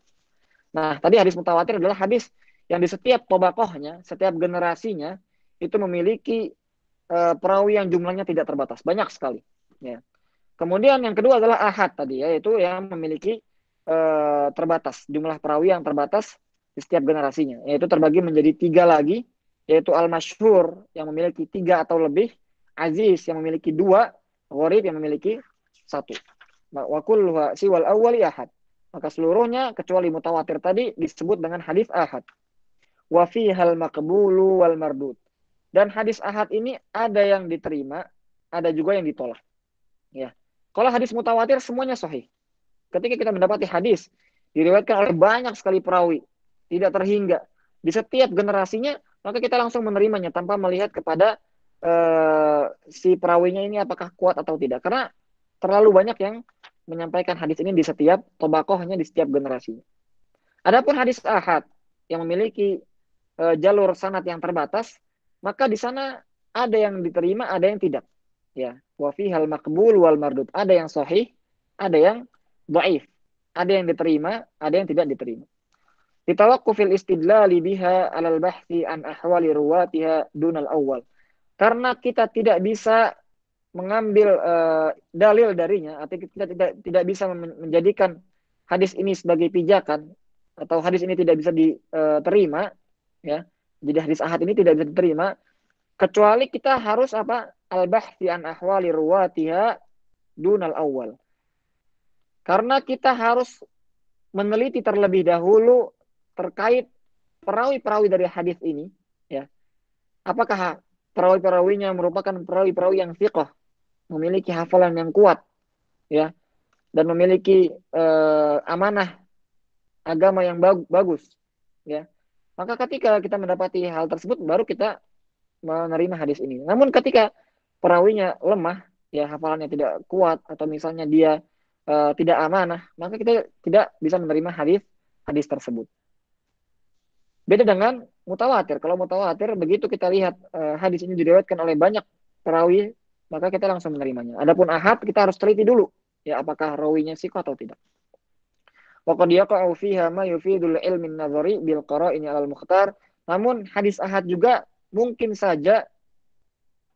Nah, tadi hadis mutawatir adalah hadis yang di setiap tobakohnya, setiap generasinya, itu memiliki perawi yang jumlahnya tidak terbatas. Banyak sekali. Ya. Kemudian yang kedua adalah ahad tadi, yaitu yang memiliki terbatas, jumlah perawi yang terbatas di setiap generasinya. Yaitu terbagi menjadi 3 lagi, yaitu al-masyhur yang memiliki 3 atau lebih, aziz yang memiliki 2, gharib yang memiliki 1. Wa kulluha siwal awwali ahad. Maka seluruhnya kecuali mutawatir tadi disebut dengan hadis ahad. Wa fihal maqbulu wal mardud. Dan hadis ahad ini ada yang diterima, ada juga yang ditolak. Ya. Kalau hadis mutawatir semuanya sahih. Ketika kita mendapati hadis diriwayatkan oleh banyak sekali perawi, tidak terhingga di setiap generasinya, maka kita langsung menerimanya tanpa melihat kepada si perawinya ini apakah kuat atau tidak. Karena terlalu banyak yang menyampaikan hadis ini di setiap tobakohnya, di setiap generasinya. Adapun hadis ahad yang memiliki jalur sanad yang terbatas, maka di sana ada yang diterima, ada yang tidak. Ya, wa fihal maqbul wal mardud. Ada yang sahih, ada yang dhaif. Ada yang diterima, ada yang tidak diterima. Ditawaqqufil istidlali biha 'alal bahthi an ahwali ruwatiha dunal awal. Karena kita tidak bisa mengambil dalil darinya, atau kita tidak bisa menjadikan hadis ini sebagai pijakan, atau hadis ini tidak bisa diterima, ya. Jadi hadis ahad ini tidak bisa diterima kecuali kita harus apa? Al-bahthi an ahwali ruwatiha dunal awal. Karena kita harus meneliti terlebih dahulu terkait perawi-perawi dari hadis ini, ya. Apakah perawi-perawinya merupakan perawi-perawi yang thiqah, memiliki hafalan yang kuat, ya, dan memiliki amanah agama yang bagus, ya. Maka ketika kita mendapati hal tersebut, baru kita menerima hadis ini. Namun ketika perawinya lemah, ya, hafalannya tidak kuat, atau misalnya dia tidak amanah, maka kita tidak bisa menerima hadis tersebut. Beda dengan mutawatir. Kalau mutawatir, begitu kita lihat hadis ini diriwayatkan oleh banyak perawi, maka kita langsung menerimanya. Adapun ahad, kita harus teliti dulu, ya, apakah rawinya sihah atau tidak. Wa qad yaqa'u fiha ma yufidul ilmi an-nazari bil qara'ini 'alal mukhtar. Namun hadis ahad juga mungkin saja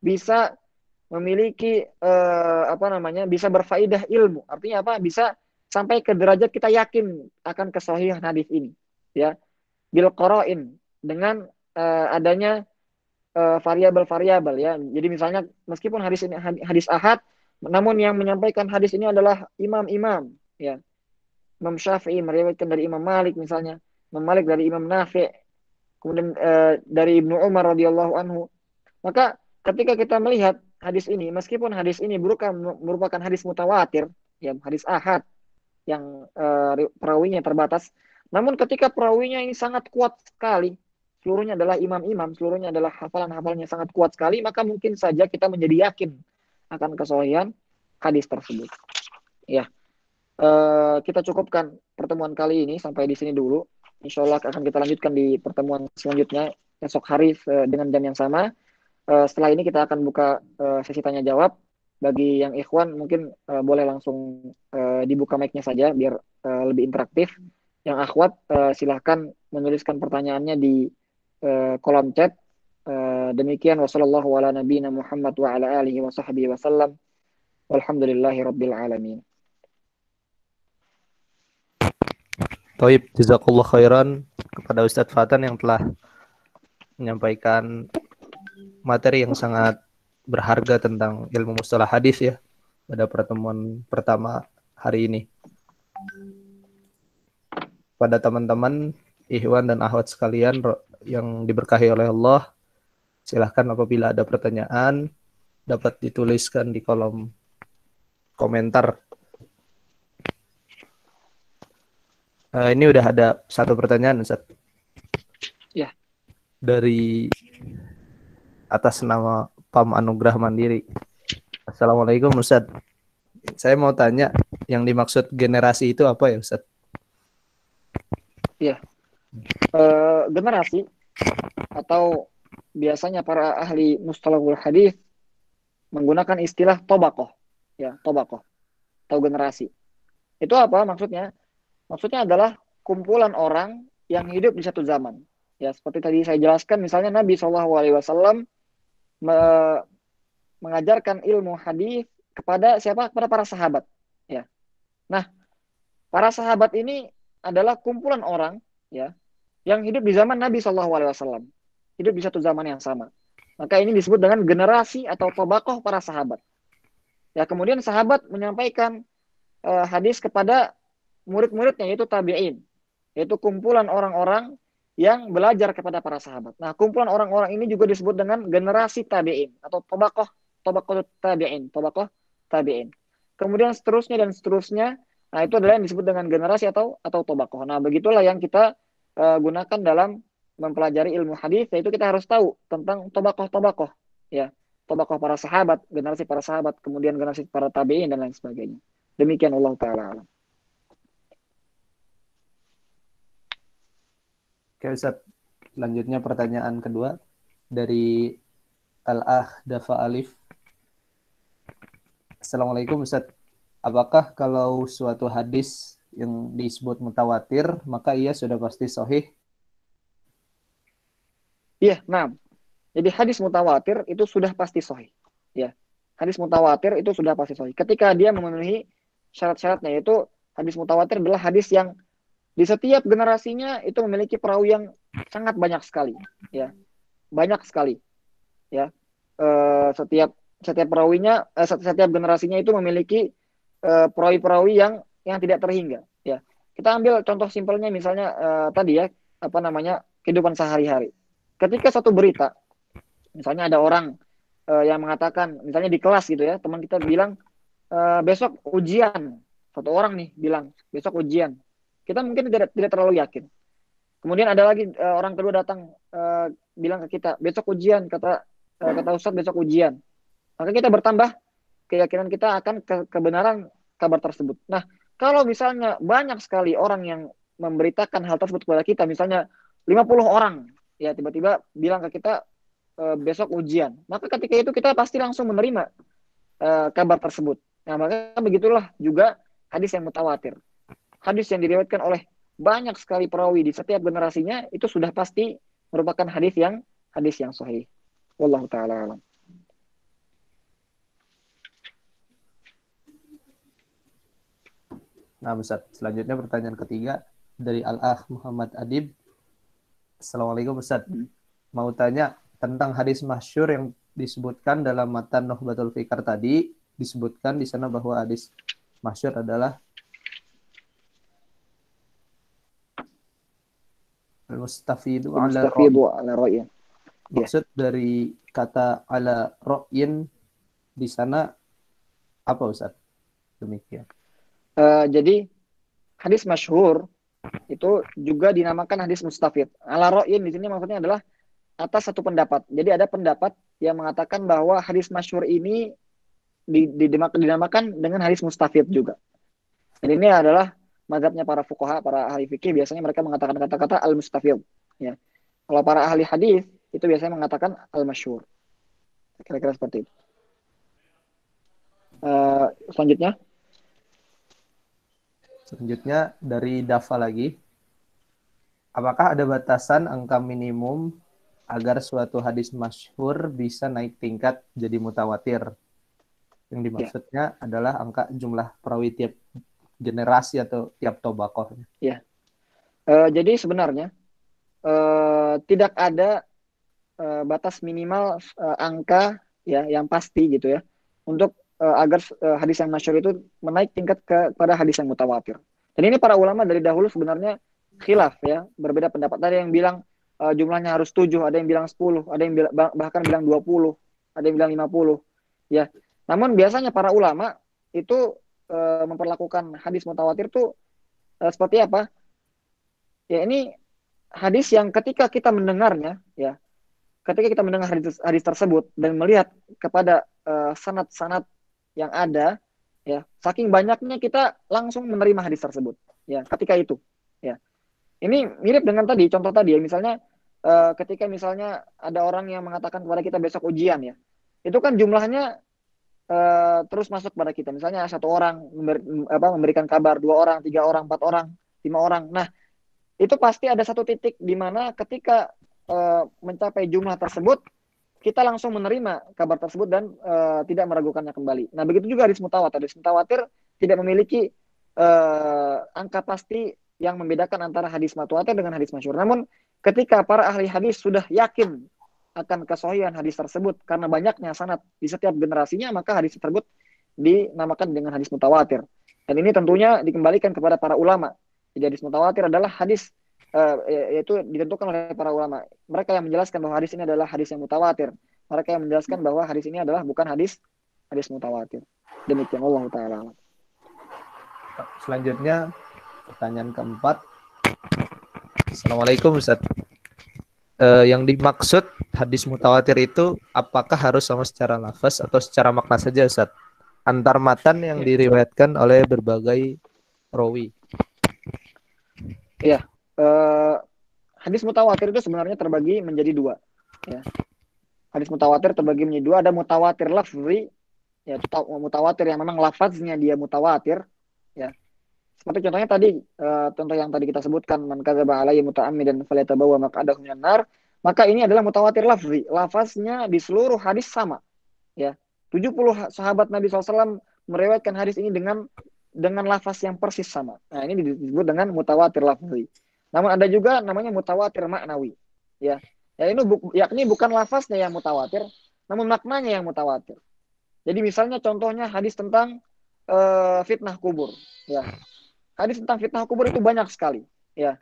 bisa memiliki bisa berfaedah ilmu. Artinya apa? Bisa sampai ke derajat kita yakin akan kesahihan hadis ini, ya. Bil qara'in, dengan adanya variabel-variabel, ya. Jadi misalnya meskipun hadis ini hadis ahad, namun yang menyampaikan hadis ini adalah imam-imam, ya. Imam Syafi'i meriwayatkan dari Imam Malik misalnya, Imam Malik dari Imam Nafi', kemudian dari Ibnu Umar radhiyallahu anhu. Maka ketika kita melihat hadis ini, meskipun hadis ini merupakan hadis mutawatir, ya, hadis ahad yang perawinya terbatas, namun ketika perawinya ini sangat kuat sekali, seluruhnya adalah imam-imam, seluruhnya adalah hafalan-hafalannya sangat kuat sekali, maka mungkin saja kita menjadi yakin akan kesahihan hadis tersebut. Ya, kita cukupkan pertemuan kali ini sampai di sini dulu. Insya Allah akan kita lanjutkan di pertemuan selanjutnya esok hari dengan jam yang sama. Setelah ini kita akan buka sesi tanya jawab. Bagi yang ikhwan mungkin boleh langsung dibuka mic-nya saja biar lebih interaktif. Yang akhwat silahkan menuliskan pertanyaannya di kolom chat. Demikian wassallallahu ala nabiyina Muhammad wa ala alihi wa sahbihi wasallam. Walhamdulillahi rabbil alamin. Taib, jazakallah khairan kepada Ustadz Fatan yang telah menyampaikan materi yang sangat berharga tentang ilmu mustalah hadis, ya, pada pertemuan pertama hari ini. Pada teman-teman ikhwan dan akhwat sekalian yang diberkahi oleh Allah, silahkan apabila ada pertanyaan dapat dituliskan di kolom komentar. Ini udah ada satu pertanyaan, Ustaz. Ya. Dari atas nama Pam Anugrah Mandiri. Assalamualaikum, Ustaz. Saya mau tanya, yang dimaksud generasi itu apa, ya, Ustaz? Ya. Generasi, atau biasanya para ahli mustalahul hadis menggunakan istilah tobaqoh, ya, tobaqoh atau generasi. Itu apa maksudnya? Maksudnya adalah kumpulan orang yang hidup di satu zaman. Ya, seperti tadi saya jelaskan, misalnya Nabi SAW mengajarkan ilmu hadis kepada siapa? Kepada para sahabat. Ya. Nah, para sahabat ini adalah kumpulan orang, ya, yang hidup di zaman Nabi SAW. Hidup di satu zaman yang sama. Maka ini disebut dengan generasi atau tobaqoh para sahabat. Ya, kemudian sahabat menyampaikan hadis kepada murid-muridnya, yaitu tabi'in, yaitu kumpulan orang-orang yang belajar kepada para sahabat. Nah, kumpulan orang-orang ini juga disebut dengan generasi tabi'in atau tobaqoh tabi'in. Kemudian seterusnya dan seterusnya. Nah, itu adalah yang disebut dengan generasi atau tobaqoh. Nah, begitulah yang kita gunakan dalam mempelajari ilmu hadis, yaitu kita harus tahu tentang tobaqoh, ya, tobaqoh para sahabat, generasi para sahabat, kemudian generasi para tabi'in dan lain sebagainya. Demikian Allah Ta'ala alam. Oke, Ustaz. Selanjutnya pertanyaan kedua dari Al-Ah Dafa Alif. Assalamualaikum, Ustaz. Apakah kalau suatu hadis yang disebut mutawatir, maka ia sudah pasti sahih? Iya, nah. Jadi hadis mutawatir itu sudah pasti sahih. Ya. Hadis mutawatir itu sudah pasti sahih. Ketika dia memenuhi syarat-syaratnya, yaitu hadis mutawatir adalah hadis yang di setiap generasinya itu memiliki perawi yang sangat banyak sekali, ya. Banyak sekali, ya. Setiap perawinya, setiap generasinya itu memiliki perawi-perawi yang tidak terhingga, ya. Kita ambil contoh simpelnya, misalnya tadi ya, apa namanya, kehidupan sehari-hari. Ketika satu berita, misalnya ada orang yang mengatakan, misalnya di kelas gitu ya, teman kita bilang besok ujian, satu orang nih bilang besok ujian, kita mungkin tidak terlalu yakin. Kemudian ada lagi orang kedua datang bilang ke kita besok ujian, kata Ustadz besok ujian, maka kita bertambah keyakinan kita akan kebenaran kabar tersebut. Nah, kalau misalnya banyak sekali orang yang memberitakan hal tersebut kepada kita, misalnya 50 orang ya tiba-tiba bilang ke kita besok ujian, maka ketika itu kita pasti langsung menerima kabar tersebut. Nah, maka begitulah juga hadis yang mutawatir. Hadis yang diriwayatkan oleh banyak sekali perawi di setiap generasinya itu sudah pasti merupakan hadis yang sahih. Wallahu taala alam. Nah, Ustaz, selanjutnya pertanyaan ketiga dari Al-Akh Muhammad Adib. Assalamualaikum Ustaz. Mau tanya tentang hadis masyhur yang disebutkan dalam matan Nuhbatul Fikar tadi, disebutkan di sana bahwa hadis masyhur adalah al-mustafidu ala ra'yin. Maksud dari kata ala ra'yin di sana apa Ustaz? Demikian. Jadi hadis masyhur itu juga dinamakan hadis mustafid. Ala ra'yin di sini maksudnya adalah atas satu pendapat. Jadi ada pendapat yang mengatakan bahwa hadis masyhur ini dinamakan dengan hadis mustafid juga. Dan ini adalah mazhabnya para fuqaha, para ahli fikih, biasanya mereka mengatakan kata-kata al-mustafid. Ya. Kalau para ahli hadis itu biasanya mengatakan al-masyhur. Kira-kira seperti itu. Selanjutnya dari Dafa lagi. Apakah ada batasan angka minimum agar suatu hadis masyhur bisa naik tingkat jadi mutawatir? Yang dimaksudnya adalah angka jumlah perawi tiap generasi atau tiap tobakoh. Ya. Jadi sebenarnya tidak ada batas minimal angka ya yang pasti gitu ya untuk agar hadis yang masyhur itu menaik tingkat kepada hadis yang mutawatir. Dan ini para ulama dari dahulu sebenarnya khilaf ya, berbeda pendapat. Ada yang bilang jumlahnya harus 7, ada yang bilang 10, ada yang bahkan bilang 20, ada yang bilang 50 ya. Namun biasanya para ulama itu memperlakukan hadis mutawatir itu seperti apa? Ya ini hadis yang ketika kita mendengarnya ya, ketika kita mendengar hadis tersebut dan melihat kepada sanad-sanad yang ada ya, saking banyaknya kita langsung menerima hadis tersebut ya ketika itu ya. Ini mirip dengan tadi, contoh tadi ya, misalnya ketika misalnya ada orang yang mengatakan kepada kita besok ujian ya, itu kan jumlahnya terus masuk pada kita. Misalnya satu orang memberikan kabar, 2 orang, 3 orang, 4 orang, 5 orang. Nah, itu pasti ada satu titik di mana ketika mencapai jumlah tersebut, kita langsung menerima kabar tersebut dan tidak meragukannya kembali. Nah, begitu juga hadis mutawatir. Hadis mutawatir tidak memiliki angka pasti yang membedakan antara hadis mutawatir dengan hadis masyhur. Namun ketika para ahli hadis sudah yakin akan kesahihan hadis tersebut karena banyaknya sanad di setiap generasinya, maka hadis tersebut dinamakan dengan hadis mutawatir. Dan ini tentunya dikembalikan kepada para ulama. Jadi hadis mutawatir adalah hadis yaitu ditentukan oleh para ulama. Mereka yang menjelaskan bahwa hadis ini adalah hadis yang mutawatir. Mereka yang menjelaskan bahwa hadis ini adalah bukan hadis mutawatir. Demikian, Allah taala. Selanjutnya pertanyaan keempat. Assalamualaikum Ustaz. Yang dimaksud hadis mutawatir itu apakah harus sama secara lafaz atau secara makna saja Ustaz? Antar matan yang diriwayatkan oleh berbagai rawi. Iya. Hadis mutawatir itu sebenarnya terbagi menjadi 2. Ya. Hadis mutawatir terbagi menjadi 2. Ada mutawatir lafzi, ya itu mutawatir yang memang lafaznya dia mutawatir, ya. Seperti contohnya tadi, contoh yang tadi kita sebutkan, man kadzaba alayya muta'ammidan falyatabawwa maq'adahu minan nar, maka ini adalah mutawatir lafzi. Lafaznya di seluruh hadis sama, ya. 70 sahabat Nabi SAW meriwayatkan hadis ini dengan lafaz yang persis sama. Nah, ini disebut dengan mutawatir lafzi. Namun ada juga namanya mutawatir maknawi, ya. Ya ini yakni bukan lafaznya yang mutawatir, namun maknanya yang mutawatir. Jadi misalnya contohnya hadis tentang fitnah kubur, ya. Hadis tentang fitnah kubur itu banyak sekali, ya.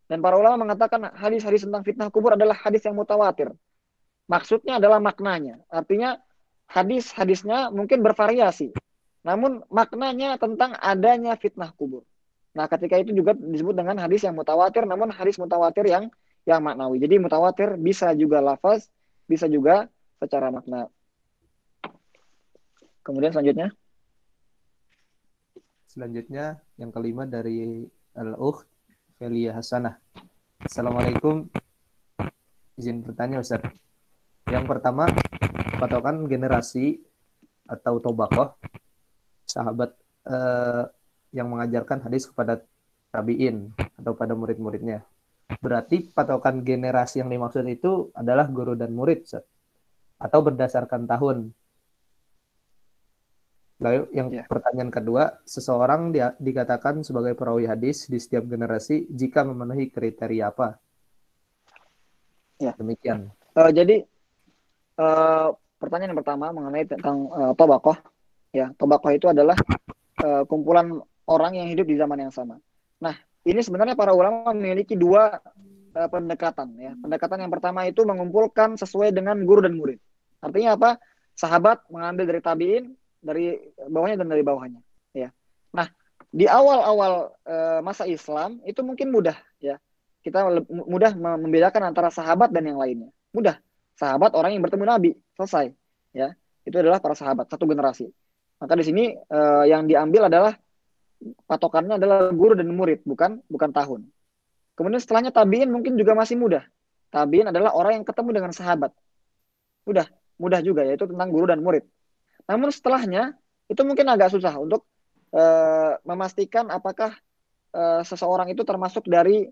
Dan para ulama mengatakan hadis-hadis tentang fitnah kubur adalah hadis yang mutawatir. Maksudnya adalah maknanya. Artinya hadis-hadisnya mungkin bervariasi, namun maknanya tentang adanya fitnah kubur. Nah, ketika itu juga disebut dengan hadis yang mutawatir, namun hadis mutawatir yang maknawi. Jadi mutawatir bisa juga lafaz, bisa juga secara makna. Kemudian Selanjutnya yang kelima dari Al-Ukht Felia Hasanah. Assalamualaikum. Izin bertanya Ustaz. Yang pertama, patokan generasi atau tobakoh sahabat yang mengajarkan hadis kepada tabi'in atau pada murid-muridnya. Berarti patokan generasi yang dimaksud itu adalah guru dan murid, Ustaz. Atau berdasarkan tahun. Lalu yang pertanyaan kedua, seseorang dikatakan sebagai perawi hadis di setiap generasi jika memenuhi kriteria apa? Ya. Demikian. Jadi pertanyaan yang pertama mengenai tentang tobakoh. Ya, tobakoh itu adalah kumpulan orang yang hidup di zaman yang sama. Nah, ini sebenarnya para ulama memiliki dua pendekatan. Ya. Pendekatan yang pertama itu mengumpulkan sesuai dengan guru dan murid. Artinya apa? Sahabat mengambil dari tabiin, dari bawahnya dan dari bawahnya, ya. Nah, di awal-awal masa Islam itu mungkin mudah, ya. Kita mudah membedakan antara sahabat dan yang lainnya. Mudah. Sahabat orang yang bertemu Nabi, selesai, ya. Itu adalah para sahabat, satu generasi. Maka di sini yang diambil adalah patokannya adalah guru dan murid, bukan tahun. Kemudian setelahnya tabiin mungkin juga masih mudah. Tabiin adalah orang yang ketemu dengan sahabat. Mudah juga, yaitu tentang guru dan murid. Namun setelahnya itu mungkin agak susah untuk memastikan apakah seseorang itu termasuk dari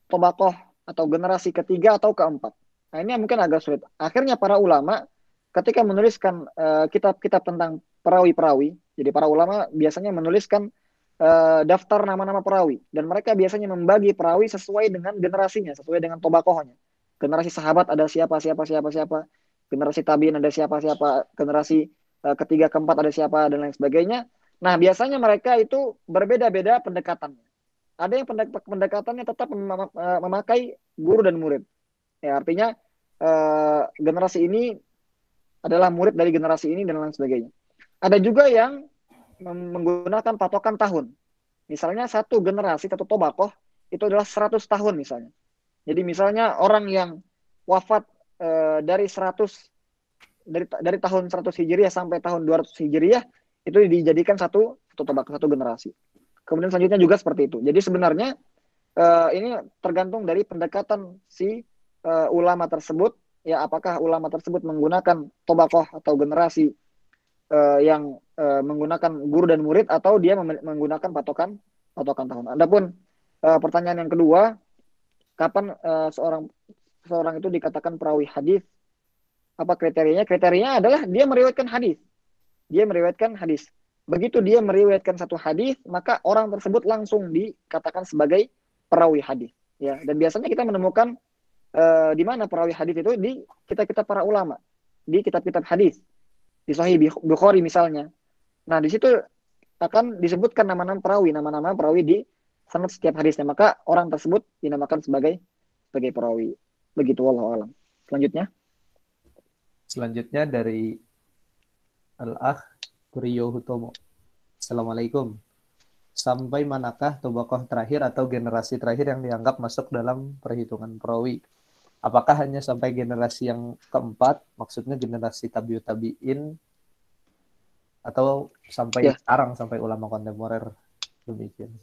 tobakoh atau generasi ketiga atau keempat. Nah, ini mungkin agak sulit. Akhirnya para ulama ketika menuliskan kitab-kitab tentang perawi-perawi, jadi para ulama biasanya menuliskan daftar nama-nama perawi, dan mereka biasanya membagi perawi sesuai dengan generasinya, sesuai dengan tobakohnya. Generasi sahabat ada siapa, generasi tabiin ada siapa, generasi ketiga, keempat ada siapa, dan lain sebagainya. Nah, biasanya mereka itu berbeda-beda pendekatannya. Ada yang pendekatannya tetap memakai guru dan murid. Ya, artinya generasi ini adalah murid dari generasi ini dan lain sebagainya. Ada juga yang menggunakan patokan tahun. Misalnya satu generasi, satu tobakoh, itu adalah 100 tahun misalnya. Jadi misalnya orang yang wafat dari tahun 100 Hijriah sampai tahun 200 Hijriah itu dijadikan satu tobakoh, satu generasi. Kemudian selanjutnya juga seperti itu. Jadi sebenarnya ini tergantung dari pendekatan si ulama tersebut, ya, apakah ulama tersebut menggunakan tobakoh atau generasi yang menggunakan guru dan murid, atau dia menggunakan patokan tahun. Adapun pertanyaan yang kedua, kapan seorang itu dikatakan perawi hadis? Apa kriterianya? Kriterianya adalah dia meriwayatkan hadis. Begitu dia meriwayatkan satu hadis, maka orang tersebut langsung dikatakan sebagai perawi hadis. Ya, dan biasanya kita menemukan di mana perawi hadis itu di kitab-kitab para ulama, di kitab-kitab hadis, di Sahih Bukhari misalnya. Nah, di situ akan disebutkan nama-nama perawi di sanad setiap hadisnya, maka orang tersebut dinamakan sebagai perawi. Begitu, wallahu a'lam. Selanjutnya dari Al-Akh Priyo Hutomo. Assalamualaikum. Sampai manakah tobakoh terakhir atau generasi terakhir yang dianggap masuk dalam perhitungan perawi? Apakah hanya sampai generasi yang keempat, maksudnya generasi tabi'ut tabi'in, atau sampai sekarang, sampai ulama kontemporer? Demikian.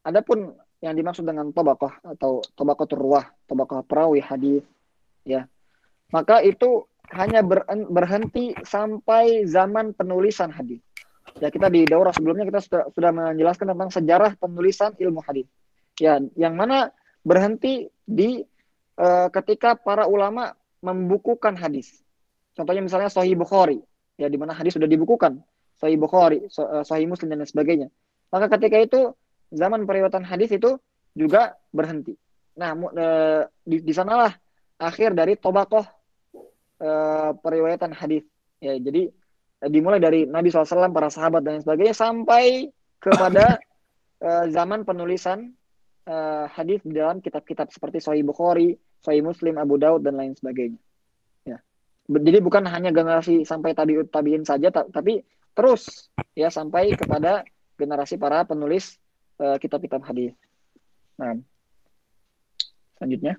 Adapun yang dimaksud dengan tobakoh atau tobakoh turwah, tobakoh perawi hadis, ya, maka itu hanya berhenti sampai zaman penulisan hadis. Ya, kita di daurah sebelumnya kita sudah menjelaskan tentang sejarah penulisan ilmu hadis. Ya, yang mana berhenti di ketika para ulama membukukan hadis. Contohnya misalnya Sahih Bukhari, ya di mana hadis sudah dibukukan, Sahih Bukhari, Sahih Muslim dan lain sebagainya. Maka ketika itu zaman periwayatan hadis itu juga berhenti. Nah, di sanalah akhir dari tobakoh periwayatan hadis. Ya, jadi dimulai dari Nabi SAW, para sahabat dan lain sebagainya sampai kepada zaman penulisan hadis di dalam kitab-kitab seperti Sahih Bukhari, Sahih Muslim, Abu Daud dan lain sebagainya. Ya. Jadi bukan hanya generasi sampai tabiin saja, tapi terus ya sampai kepada generasi para penulis kitab-kitab hadis. Nah, selanjutnya.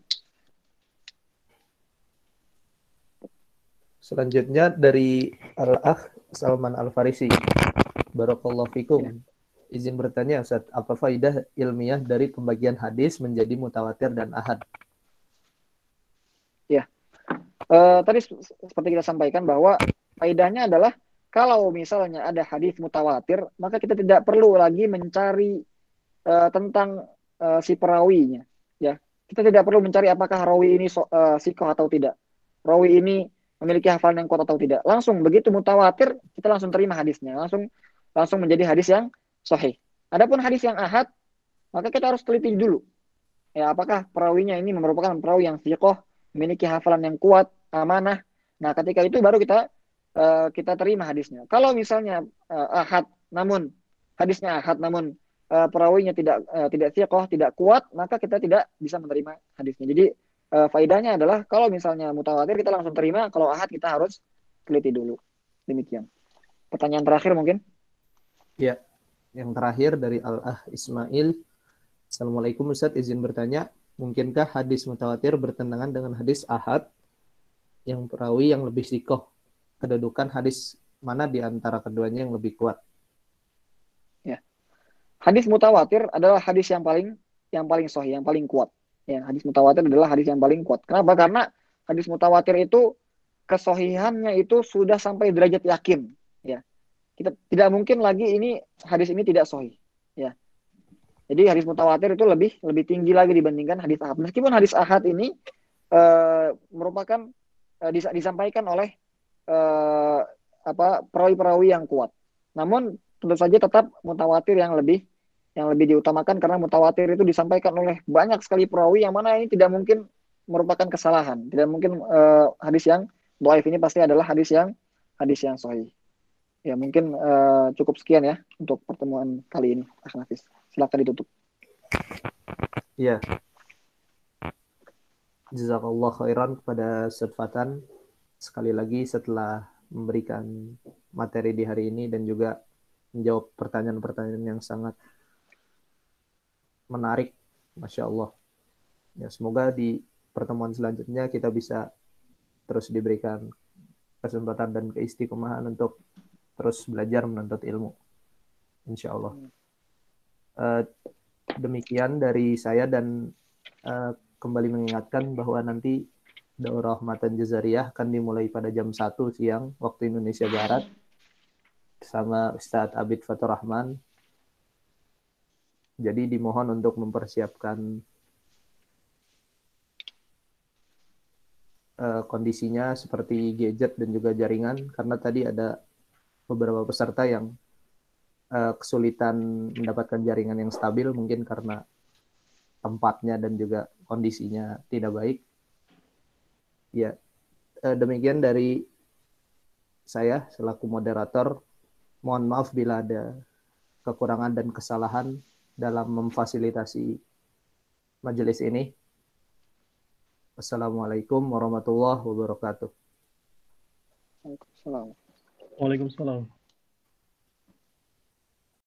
Selanjutnya dari Al-Akh Salman Al-Farisi. Barakallahu fikum. Ya. Izin bertanya, Ustaz, apa faidah ilmiah dari pembagian hadis menjadi mutawatir dan ahad? Ya, tadi seperti kita sampaikan bahwa faidahnya adalah kalau misalnya ada hadis mutawatir, maka kita tidak perlu lagi mencari tentang si perawinya. Ya, kita tidak perlu mencari apakah rawi ini sikoh atau tidak, rawi ini memiliki hafalan yang kuat atau tidak. Langsung begitu mutawatir, kita langsung terima hadisnya, langsung menjadi hadis yang sahih. Adapun hadis yang ahad, maka kita harus teliti dulu. Ya, apakah perawinya ini merupakan perawi yang sikoh, memiliki hafalan yang kuat, amanah. Nah, ketika itu baru kita terima hadisnya. Kalau misalnya ahad, namun hadisnya ahad, namun perawinya tidak sikoh, tidak kuat, maka kita tidak bisa menerima hadisnya. Jadi faedahnya adalah kalau misalnya mutawatir kita langsung terima, kalau ahad kita harus teliti dulu. Demikian. Pertanyaan terakhir mungkin? Ya, yang terakhir dari Al-Ah Ismail. Assalamualaikum Ustaz, izin bertanya, mungkinkah hadis mutawatir bertentangan dengan hadis ahad yang perawi yang lebih sikoh? Kedudukan hadis mana di antara keduanya yang lebih kuat? Ya. Hadis mutawatir adalah hadis yang paling sahih, yang paling kuat. Ya, hadis mutawatir adalah hadis yang paling kuat. Kenapa? Karena hadis mutawatir itu kesohihannya itu sudah sampai derajat yakin. Ya, kita tidak mungkin lagi hadis ini tidak sahih. Ya, jadi hadis mutawatir itu lebih tinggi lagi dibandingkan hadis ahad. Meskipun hadis ahad ini merupakan disampaikan oleh perawi-perawi yang kuat. Namun tentu saja tetap mutawatir yang lebih diutamakan karena mutawatir itu disampaikan oleh banyak sekali perawi yang mana ini tidak mungkin merupakan kesalahan. Tidak mungkin hadis yang dhaif ini pasti adalah hadis yang sahih. Ya, mungkin cukup sekian ya untuk pertemuan kali ini, Mas Nafis. Silakan ditutup. Iya. Jazakallah khairan kepada Sirfatan. Sekali lagi setelah memberikan materi di hari ini dan juga menjawab pertanyaan-pertanyaan yang sangat menarik, Masya Allah. Ya, semoga di pertemuan selanjutnya kita bisa terus diberikan kesempatan dan keistiqomahan untuk terus belajar menuntut ilmu. Insya Allah. Demikian dari saya dan kembali mengingatkan bahwa nanti Daurah Matan Jazariyah akan dimulai pada jam 1 siang waktu Indonesia Barat bersama Ustadz Abid Fatur Rahman. Jadi dimohon untuk mempersiapkan kondisinya seperti gadget dan juga jaringan, karena tadi ada beberapa peserta yang kesulitan mendapatkan jaringan yang stabil, mungkin karena tempatnya dan juga kondisinya tidak baik. Ya, demikian dari saya selaku moderator. Mohon maaf bila ada kekurangan dan kesalahan dalam memfasilitasi majelis ini. Wassalamualaikum warahmatullahi wabarakatuh. Waalaikumsalam. Waalaikumsalam.